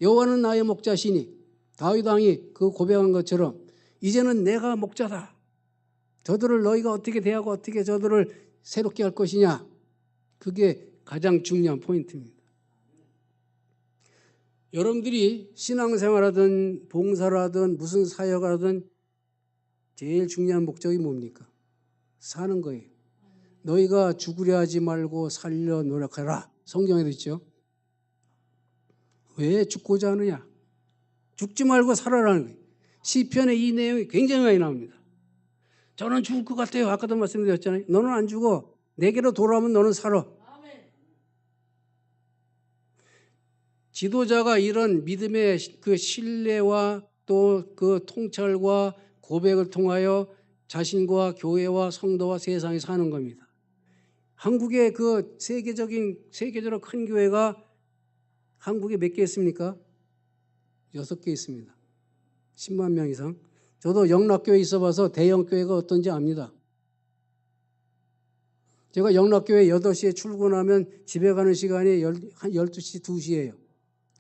여호와는 나의 목자시니 다윗 왕이 그 고백한 것처럼 이제는 내가 목자다. 저들을 너희가 어떻게 대하고 어떻게 저들을 새롭게 할 것이냐. 그게 가장 중요한 포인트입니다. 여러분들이 신앙생활하든 봉사를 하든 무슨 사역을 하든 제일 중요한 목적이 뭡니까? 사는 거예요. 너희가 죽으려 하지 말고 살려 노력하라. 성경에도 있죠. 왜 죽고자 하느냐? 죽지 말고 살아라는 거예요. 시편에 이 내용이 굉장히 많이 나옵니다. 저는 죽을 것 같아요. 아까도 말씀드렸잖아요. 너는 안 죽어. 내게로 돌아오면 너는 살아. 지도자가 이런 믿음의 그 신뢰와 또 그 통찰과 고백을 통하여 자신과 교회와 성도와 세상에 사는 겁니다. 한국의 그 세계적으로 큰 교회가 한국에 몇 개 있습니까? 6개 있습니다. 10만 명 이상. 저도 영락교회에 있어봐서 대형교회가 어떤지 압니다. 제가 영락교회 8시에 출근하면 집에 가는 시간이 한 12시, 2시예요.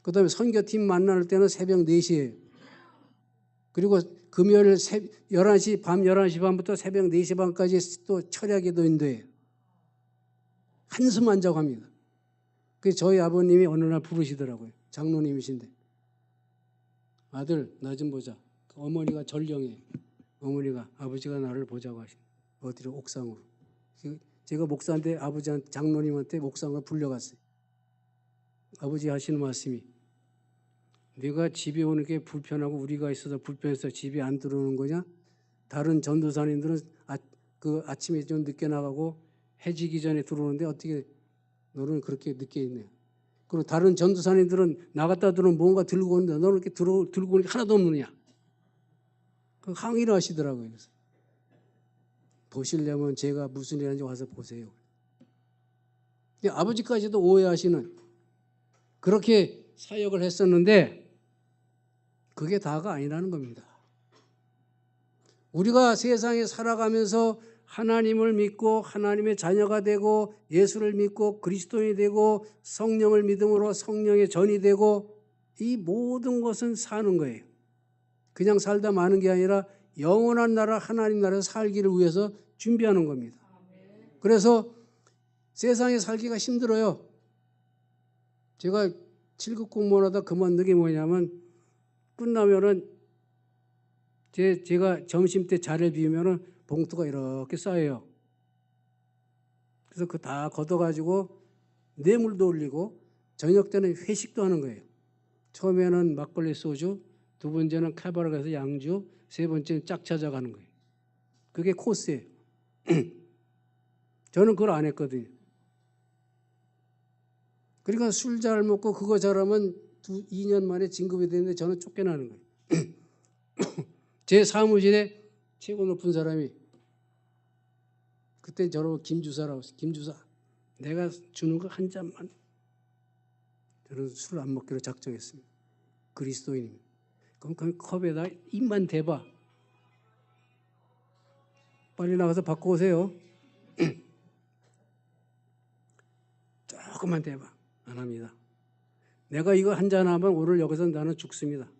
그 다음에 선교팀 만날 때는 새벽 4시예요. 그리고 금요일 11시, 밤 11시 반부터 새벽 4시 반까지 또 철야기도 인도해요. 한숨 안 자고 합니다. 그래서 저희 아버님이 어느 날 부르시더라고요. 장로님이신데. 아들, 나 좀 보자. 어머니가 전령해. 어머니가 아버지가 나를 보자고 하신. 어디로? 옥상으로. 제가 목사한테 아버지한테 장로님한테 옥상으로 불려갔어요. 아버지 하시는 말씀이 네가 집에 오는 게 불편하고 우리가 있어서 불편해서 집에 안 들어오는 거냐? 다른 전도사님들은 아침에 좀 늦게 나가고 해지기 전에 들어오는데 어떻게 너는 그렇게 늦게 있냐? 그리고 다른 전도사님들은 나갔다 들어오면 뭔가 들고 오는데 너는 이렇게 들고 오는 게 하나도 없느냐? 그 항의를 하시더라고요. 그래서 보시려면 제가 무슨 일 하는지 와서 보세요. 아버지까지도 오해하시는 그렇게 사역을 했었는데 그게 다가 아니라는 겁니다. 우리가 세상에 살아가면서 하나님을 믿고 하나님의 자녀가 되고 예수를 믿고 그리스도인이 되고 성령을 믿음으로 성령의 전이 되고 이 모든 것은 사는 거예요. 그냥 살다 마는 게 아니라 영원한 나라 하나님 나라에서 살기를 위해서 준비하는 겁니다. 그래서 세상에 살기가 힘들어요. 제가 7급 공무원하다 그만둔 게 뭐냐면 끝나면은 제가 점심 때 자리를 비우면은 봉투가 이렇게 쌓여요. 그래서 그거 다 걷어가지고 뇌물도 올리고 저녁 때는 회식도 하는 거예요. 처음에는 막걸리 소주, 두 번째는 카바를 가서 양주, 세 번째는 짝 찾아가는 거예요. 그게 코스예요. 저는 그걸 안 했거든요. 그러니까 술 잘 먹고 그거 잘하면 2년 만에 진급이 되는데 저는 쫓겨나는 거예요. 제 사무실에 최고 높은 사람이 그때 저로 김주사라고 했어요. 김주사, 내가 주는 거 한 잔만. 저는 술 안 먹기로 작정했습니다. 그리스도인입니다. 그럼 그 컵에다 입만 대봐. 빨리 나가서 바꿔 오세요. 조금만 대봐. 안 합니다. 내가 이거 한 잔 하면 오늘 여기서 나는 죽습니다.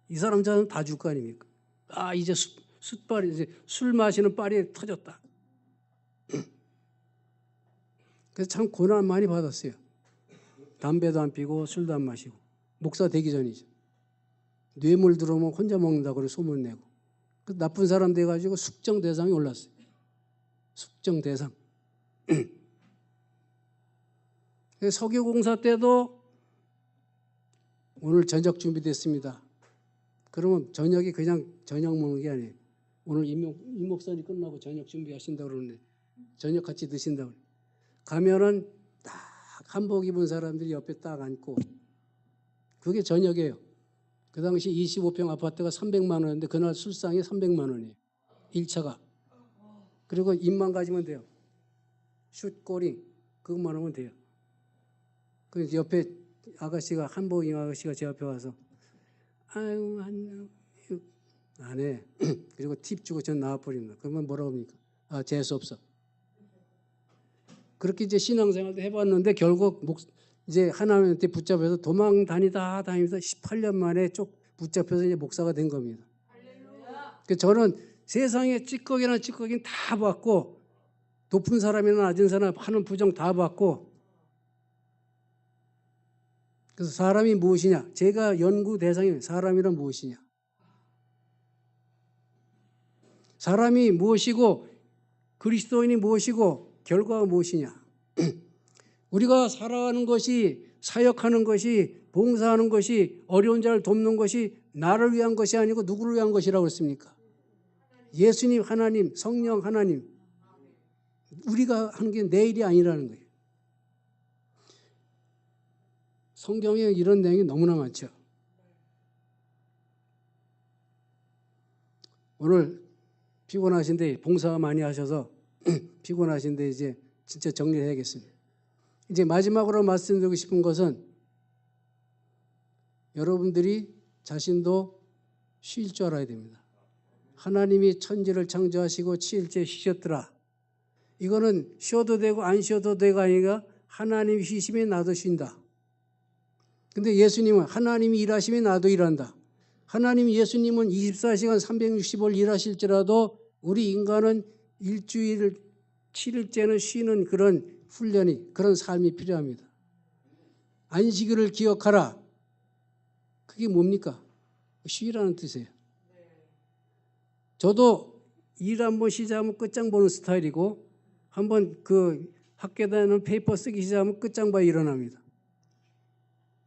이 사람 잔은 다 줄 거 아닙니까? 아, 이제 숯발이, 이제 술 마시는 빨이 터졌다. 그래서 참 고난 많이 받았어요. 담배도 안 피고 술도 안 마시고. 목사 되기 전이죠. 뇌물 들어오면 혼자 먹는다고 소문내고. 그 나쁜 사람 돼가지고 숙정 대상이 올랐어요. 숙정 대상. 석유공사 때도 오늘 저녁 준비됐습니다. 그러면 저녁이 그냥 저녁 먹는 게 아니에요. 오늘 이 목사님 끝나고 저녁 준비하신다고 그러는데 저녁 같이 드신다고 그래요. 가면은 딱 한복 입은 사람들이 옆에 딱 앉고 그게 저녁이에요. 그 당시 25평 아파트가 300만 원인데 그날 술상이 300만 원이에요. 1차가. 그리고 입만 가지면 돼요. 슛꼬링 그것만 하면 돼요. 그 옆에 아가씨가 한복 입은 아가씨가 제 앞에 와서 아유 안 해. 그리고 팁 주고 전 나와버립니다. 그러면 뭐라고 합니까? 아, 재수 없어. 그렇게 이제 신앙생활도 해봤는데 결국 이제 하나님한테 붙잡혀서 도망 다니다 18년 만에 쭉 붙잡혀서 이제 목사가 된 겁니다. 저는 세상에 찌꺼기나 찌꺼기는 다 봤고 높은 사람이나 낮은 사람 하는 부정 다 봤고 그래서 사람이 무엇이냐? 제가 연구 대상이 사람이란 무엇이냐? 사람이 무엇이고 그리스도인이 무엇이고 결과가 무엇이냐? 우리가 살아가는 것이 사역하는 것이 봉사하는 것이 어려운 자를 돕는 것이 나를 위한 것이 아니고 누구를 위한 것이라고 했습니까? 예수님 하나님, 성령 하나님. 우리가 하는 게 내 일이 아니라는 거예요. 성경에 이런 내용이 너무나 많죠. 오늘 피곤하신데 봉사 많이 하셔서 피곤하신데 이제 진짜 정리해야겠습니다. 이제 마지막으로 말씀드리고 싶은 것은 여러분들이 자신도 쉴 줄 알아야 됩니다. 하나님이 천지를 창조하시고 7일째 쉬셨더라. 이거는 쉬어도 되고 안 쉬어도 되고 아니라 하나님이 쉬시면 나도 쉰다. 근데 예수님은 하나님이 일하시면 나도 일한다. 하나님 예수님은 24시간 365일 일하실지라도 우리 인간은 일주일 7일째는 쉬는 그런 훈련이 그런 삶이 필요합니다. 안식일을 기억하라. 그게 뭡니까? 쉬라는 뜻이에요. 저도 일 한번 시작하면 끝장 보는 스타일이고 한번 그 학교 다니는 페이퍼 쓰기 시작하면 끝장 봐 일어납니다.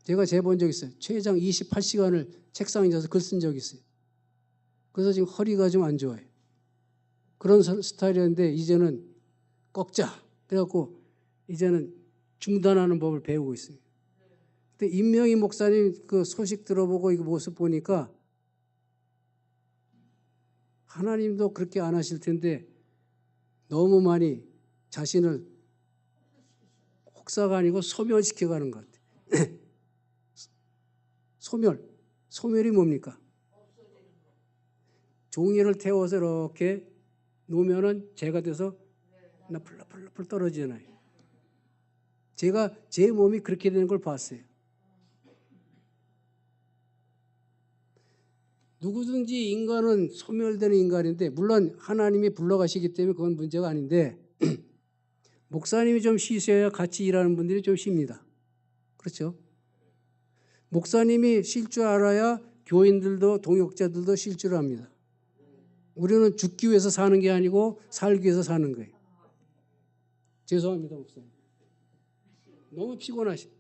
제가 재본 적 있어요. 최장 28시간을 책상에 앉아서 글 쓴 적이 있어요. 그래서 지금 허리가 좀 안 좋아요. 그런 스타일이었는데 이제는 꺾자. 그래갖고 이제는 중단하는 법을 배우고 있습니다. 근데 임명희 목사님 그 소식 들어보고 이 모습 보니까 하나님도 그렇게 안 하실 텐데 너무 많이 자신을 혹사가 아니고 소멸시켜가는 것 같아요. 소멸이 뭡니까? 종이를 태워서 이렇게 놓으면은 재가 돼서 풀풀풀 떨어지잖아요. 제가 제 몸이 그렇게 되는 걸 봤어요. 누구든지 인간은 소멸되는 인간인데 물론 하나님이 불러가시기 때문에 그건 문제가 아닌데 목사님이 좀 쉬셔야 같이 일하는 분들이 좀 쉽니다. 그렇죠? 목사님이 쉴 줄 알아야 교인들도 동역자들도 쉴 줄 압니다. 우리는 죽기 위해서 사는 게 아니고 살기 위해서 사는 거예요. 죄송합니다, 목사님. 너무 피곤하시.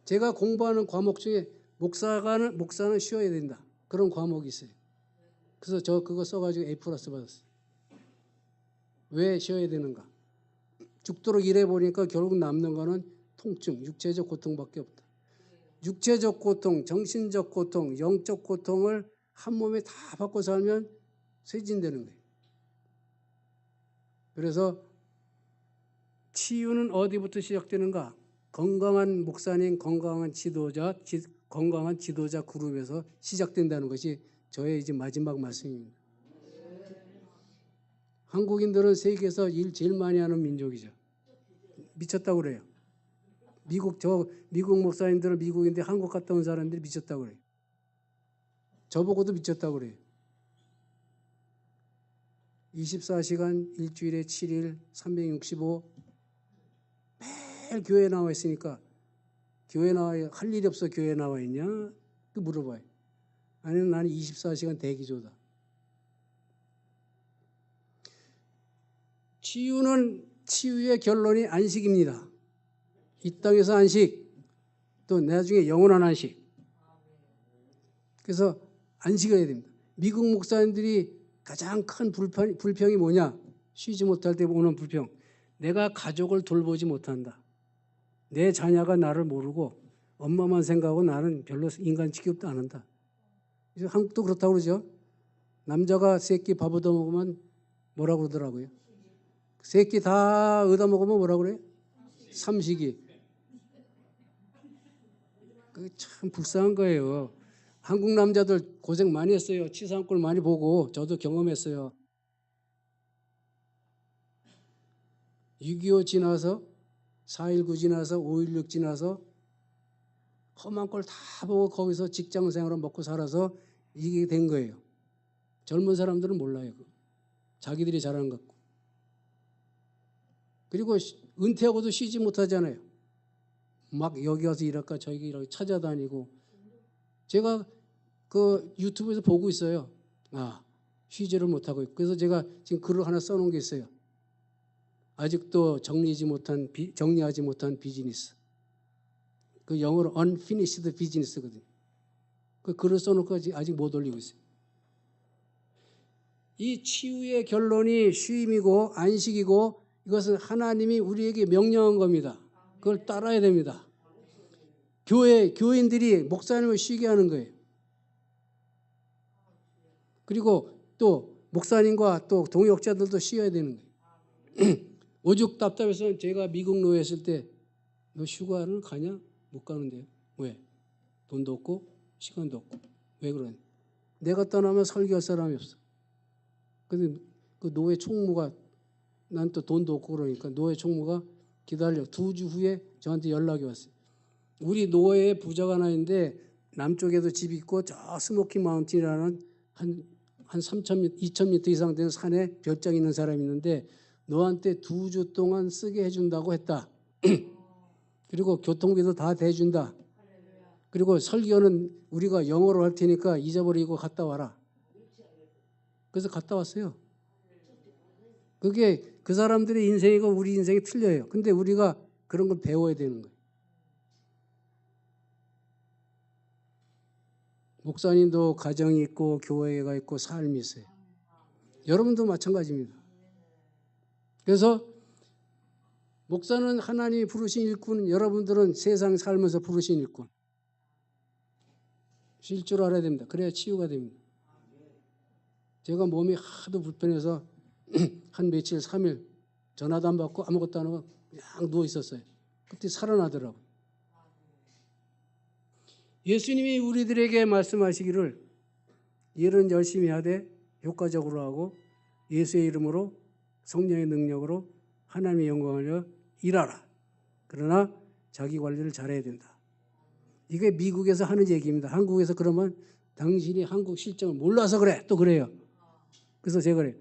제가 공부하는 과목 중에 목사는 쉬어야 된다. 그런 과목이 있어요. 그래서 저 그거 써가지고 A+ 받았어요. 왜 쉬어야 되는가? 죽도록 일해 보니까 결국 남는 거는 통증, 육체적 고통밖에 없다. 육체적 고통, 정신적 고통, 영적 고통을 한 몸에 다 받고 살면 쇠진되는 거예요. 그래서 치유는 어디부터 시작되는가? 건강한 목사님, 건강한 지도자 그룹에서 시작된다는 것이 저의 이제 마지막 말씀입니다. 한국인들은 세계에서 일 제일 많이 하는 민족이죠. 미쳤다고 그래요. 미국 목사님들은 미국인데 한국 갔다 온 사람들이 미쳤다고 그래요. 저보고도 미쳤다고 그래요. 24시간 일주일에 7일 365 매일 교회에 나와 있으니까 교회 나와 할 일이 없어 교회에 나와 있냐? 그 물어봐요. 아니면 나는 24시간 대기조다. 치유의 결론이 안식입니다. 이 땅에서 안식, 또 나중에 영원한 안식. 그래서 안식을 해야 됩니다. 미국 목사님들이 가장 큰 불평이 뭐냐? 쉬지 못할 때 오는 불평. 내가 가족을 돌보지 못한다. 내 자녀가 나를 모르고 엄마만 생각하고 나는 별로 인간 취급도 안 한다. 한국도 그렇다고 그러죠. 남자가 새끼 밥 얻어먹으면 뭐라고 그러더라고요. 새끼 다 얻어먹으면 뭐라고 그래요? 삼식이. 그게 참 불쌍한 거예요. 한국 남자들 고생 많이 했어요. 치사한 꼴 많이 보고 저도 경험했어요. 6.25 지나서 4.19 지나서 5.16 지나서 험한 꼴 다 보고 거기서 직장생활을 먹고 살아서 이게 된 거예요. 젊은 사람들은 몰라요. 자기들이 잘하는 것 같고. 그리고 은퇴하고도 쉬지 못하잖아요. 막 여기 가서 일할까 저기 일할까 찾아다니고. 제가 그 유튜브에서 보고 있어요. 쉬지를 못하고 있고. 그래서 제가 지금 글을 하나 써놓은 게 있어요. 아직도 정리하지 못한 비즈니스. 그 영어로 unfinished business거든요. 그 글을 써놓고 아직 못 올리고 있어요. 이 치유의 결론이 쉼이고 안식이고 이것은 하나님이 우리에게 명령한 겁니다. 그걸 따라야 됩니다. 교인들이 목사님을 쉬게 하는 거예요. 그리고 또 목사님과 또 동역자들도 쉬어야 되는 거예요. 오죽 답답해서 제가 미국 노예 했을 때 너 휴가를 가냐? 못 가는데요. 왜? 돈도 없고 시간도 없고. 왜 그러냐? 내가 떠나면 설교할 사람이 없어. 근데 그 노예 총무가 난 또 돈도 없고 그러니까 노예 총무가 기다려. 2주 후에 저한테 연락이 왔어요. 우리 노예에 부자가 하나 있는데 남쪽에도 집이 있고 저 스모키 마운틴이라는 한 3,000m, 2,000m 이상 되는 산에 별장 있는 사람이 있는데 너한테 2주 동안 쓰게 해준다고 했다. 그리고 교통비도 다 대준다. 그리고 설교는 우리가 영어로 할 테니까 잊어버리고 갔다 와라. 그래서 갔다 왔어요. 그게 그 사람들의 인생이고 우리 인생이 틀려요. 근데 우리가 그런 걸 배워야 되는 거예요. 목사님도 가정이 있고 교회가 있고 삶이 있어요. 여러분도 마찬가지입니다. 그래서 목사는 하나님이 부르신 일꾼, 여러분들은 세상 살면서 부르신 일꾼. 쉴 줄 알아야 됩니다. 그래야 치유가 됩니다. 제가 몸이 하도 불편해서 한 며칠 3일 전화도 안 받고 아무것도 안 하고 그냥 누워 있었어요. 그때 살아나더라고요. 예수님이 우리들에게 말씀하시기를 일은 열심히 하되 효과적으로 하고 예수의 이름으로 성령의 능력으로 하나님의 영광을 위하여 일하라. 그러나 자기 관리를 잘해야 된다. 이게 미국에서 하는 얘기입니다. 한국에서 그러면 당신이 한국 실정을 몰라서 그래. 또 그래요. 그래서 제가 그래요.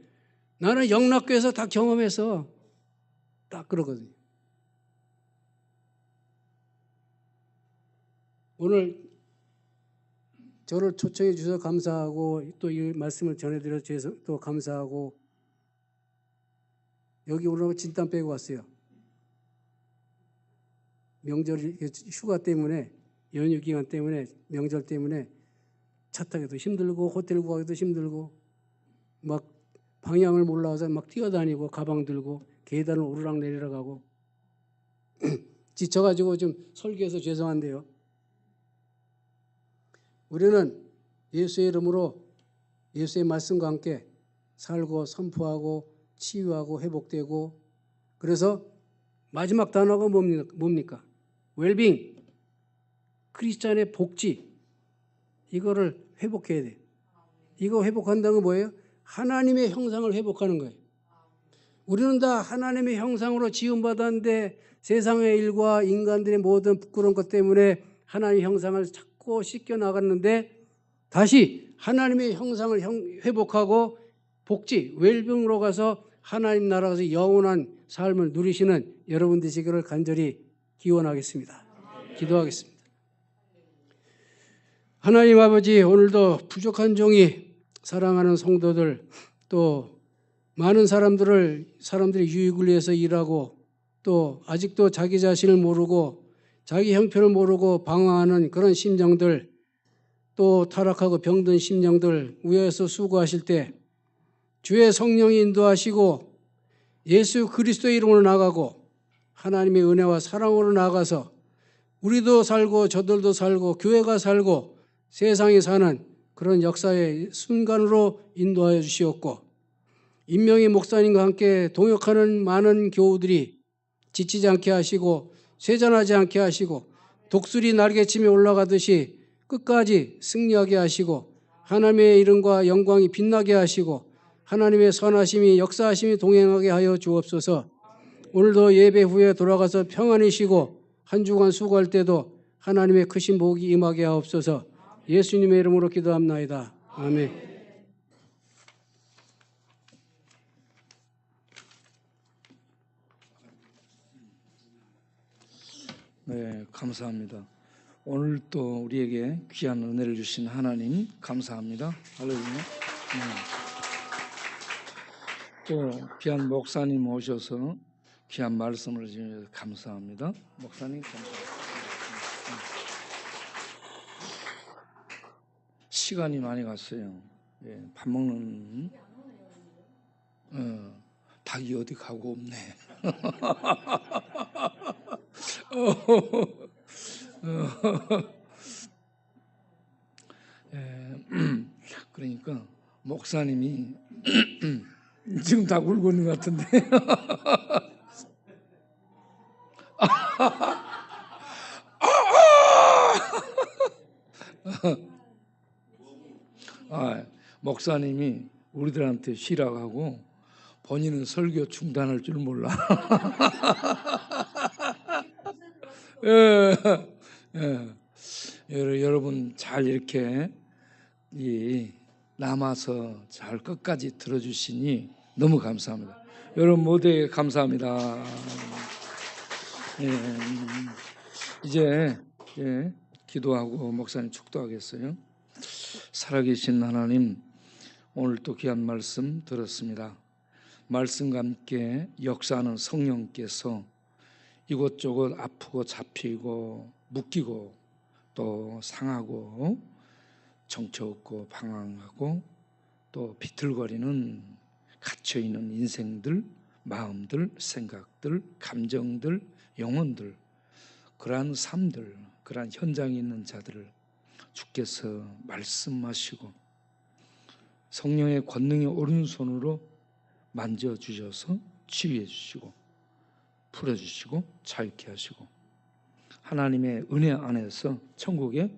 나는 영락교에서 다 경험해서 딱 그러거든요. 오늘 저를 초청해 주셔서 감사하고 또 이 말씀을 전해드려 주셔서 또 감사하고 여기 오늘 진땀 빼고 왔어요. 명절 휴가 때문에 연휴 기간 때문에 명절 때문에 차 타기도 힘들고 호텔 구하기도 힘들고 막 방향을 몰라서 막 뛰어다니고 가방 들고 계단을 오르락 내리락 하고 지쳐가지고 좀 설교해서 죄송한데요. 우리는 예수의 이름으로 예수의 말씀과 함께 살고 선포하고 치유하고 회복되고 그래서 마지막 단어가 뭡니까? 웰빙, 크리스찬의 복지 이거를 회복해야 돼요. 이거 회복한다는 건 뭐예요? 하나님의 형상을 회복하는 거예요. 우리는 다 하나님의 형상으로 지음받았는데 세상의 일과 인간들의 모든 부끄러운 것 때문에 하나님의 형상을 자꾸 씻겨나갔는데 다시 하나님의 형상을 회복하고 복지, 웰빙으로 가서 하나님 나라에서 영원한 삶을 누리시는 여러분 되시기를 간절히 기원하겠습니다. 기도하겠습니다. 하나님 아버지, 오늘도 부족한 종이 사랑하는 성도들 또 많은 사람들이 유익을 위해서 일하고 또 아직도 자기 자신을 모르고 자기 형편을 모르고 방황하는 그런 심령들 또 타락하고 병든 심령들 위해서 수고하실 때 주의 성령이 인도하시고 예수 그리스도의 이름으로 나가고 하나님의 은혜와 사랑으로 나가서 우리도 살고 저들도 살고 교회가 살고 세상에 사는 그런 역사의 순간으로 인도하여 주시옵고 임명희 목사님과 함께 동역하는 많은 교우들이 지치지 않게 하시고 쇠잔하지 않게 하시고 독수리 날개치며 올라가듯이 끝까지 승리하게 하시고 하나님의 이름과 영광이 빛나게 하시고 하나님의 선하심이 역사하심이 동행하게 하여 주옵소서. 오늘도 예배 후에 돌아가서 평안히 쉬고 한 주간 수고할 때도 하나님의 크신 복이 임하게 하옵소서. 예수님의 이름으로 기도합나이다. 아멘. 네, 감사합니다. 오늘 또 우리에게 귀한 은혜를 주신 하나님 감사합니다. 할렐루야. 또 귀한 목사님 오셔서 귀한 말씀을 주셔서 감사합니다. 목사님 감사합니다. 시간이 많이 갔어요. 예, 밥 먹는 닭이 어디 가고 없네. 그러니까 목사님이 지금 다 울고 있는 것 같은데. 목사님이 우리들한테 쉬라고 하고 본인은 설교 중단할 줄 몰라. 여러분 잘 이렇게 남아서 잘 끝까지 들어주시니 너무 감사합니다. 여러분 모두에게 감사합니다. 이제 기도하고 목사님 축도하겠어요. 살아계신 하나님, 오늘 또 귀한 말씀 들었습니다. 말씀과 함께 역사하는 성령께서 이곳저곳 아프고 잡히고 묶이고 또 상하고 정처 없고 방황하고 또 비틀거리는 갇혀있는 인생들, 마음들, 생각들, 감정들, 영혼들, 그러한 삶들, 그러한 현장에 있는 자들을 주께서 말씀하시고 성령의 권능의 오른손으로 만져주셔서 치유해 주시고 풀어주시고 자유케 하시고 하나님의 은혜 안에서 천국의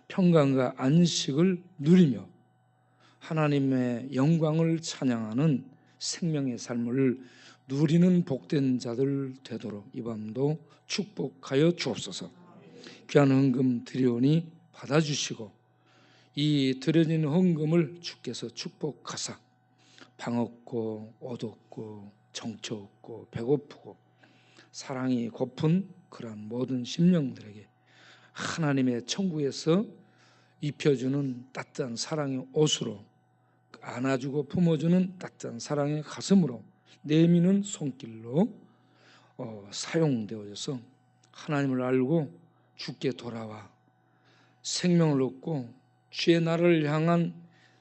평강과 안식을 누리며 하나님의 영광을 찬양하는 생명의 삶을 누리는 복된 자들 되도록 이 밤도 축복하여 주옵소서. 귀한 헌금 드리오니 받아주시고 이 드려진 헌금을 주께서 축복하사 방 없고 옷 없고 정처 없고 배고프고 사랑이 고픈 그러한 모든 심령들에게 하나님의 천국에서 입혀주는 따뜻한 사랑의 옷으로 안아주고 품어주는 따뜻한 사랑의 가슴으로 내미는 손길로 사용되어져서 하나님을 알고 주께 돌아와 생명을 얻고 주의 나라를 향한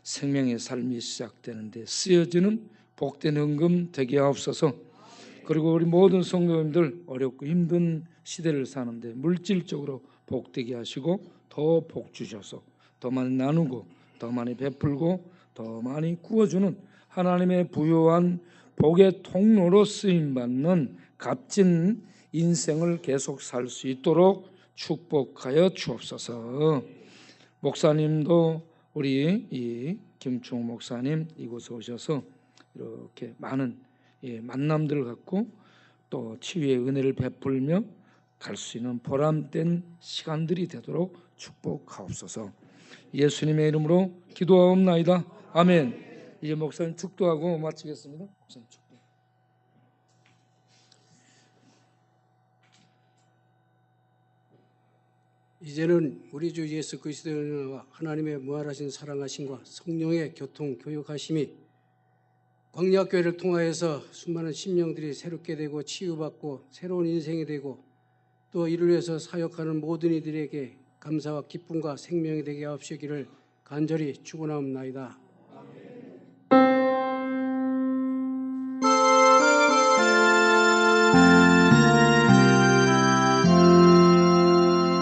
생명의 삶이 시작되는데 쓰여지는 복된 헌금 되게 하옵소서. 그리고 우리 모든 성도님들 어렵고 힘든 시대를 사는데 물질적으로 복되게 하시고 더 복 주셔서 더 많이 나누고 더 많이 베풀고 더 많이 구워주는 하나님의 부요한 복의 통로로 쓰임받는 값진 인생을 계속 살 수 있도록 축복하여 주옵소서. 목사님도 우리 이 김충 목사님 이곳에 오셔서 이렇게 많은 만남들을 갖고 또 치유의 은혜를 베풀며 갈 수 있는 보람된 시간들이 되도록 축복하옵소서. 예수님의 이름으로 기도하옵나이다. 아멘. 이제 목사님 축도하고 마치겠습니다. 목사님 축도. 이제는 우리 주 예수 그리스도와 하나님의 무한하신 사랑하심과 성령의 교통 교육하심이 광야교회를 통하여서 수많은 심령들이 새롭게 되고 치유받고 새로운 인생이 되고 또 이를 위해서 사역하는 모든 이들에게 감사와 기쁨과 생명이 되게 하옵시기를 간절히 축원하옵나이다.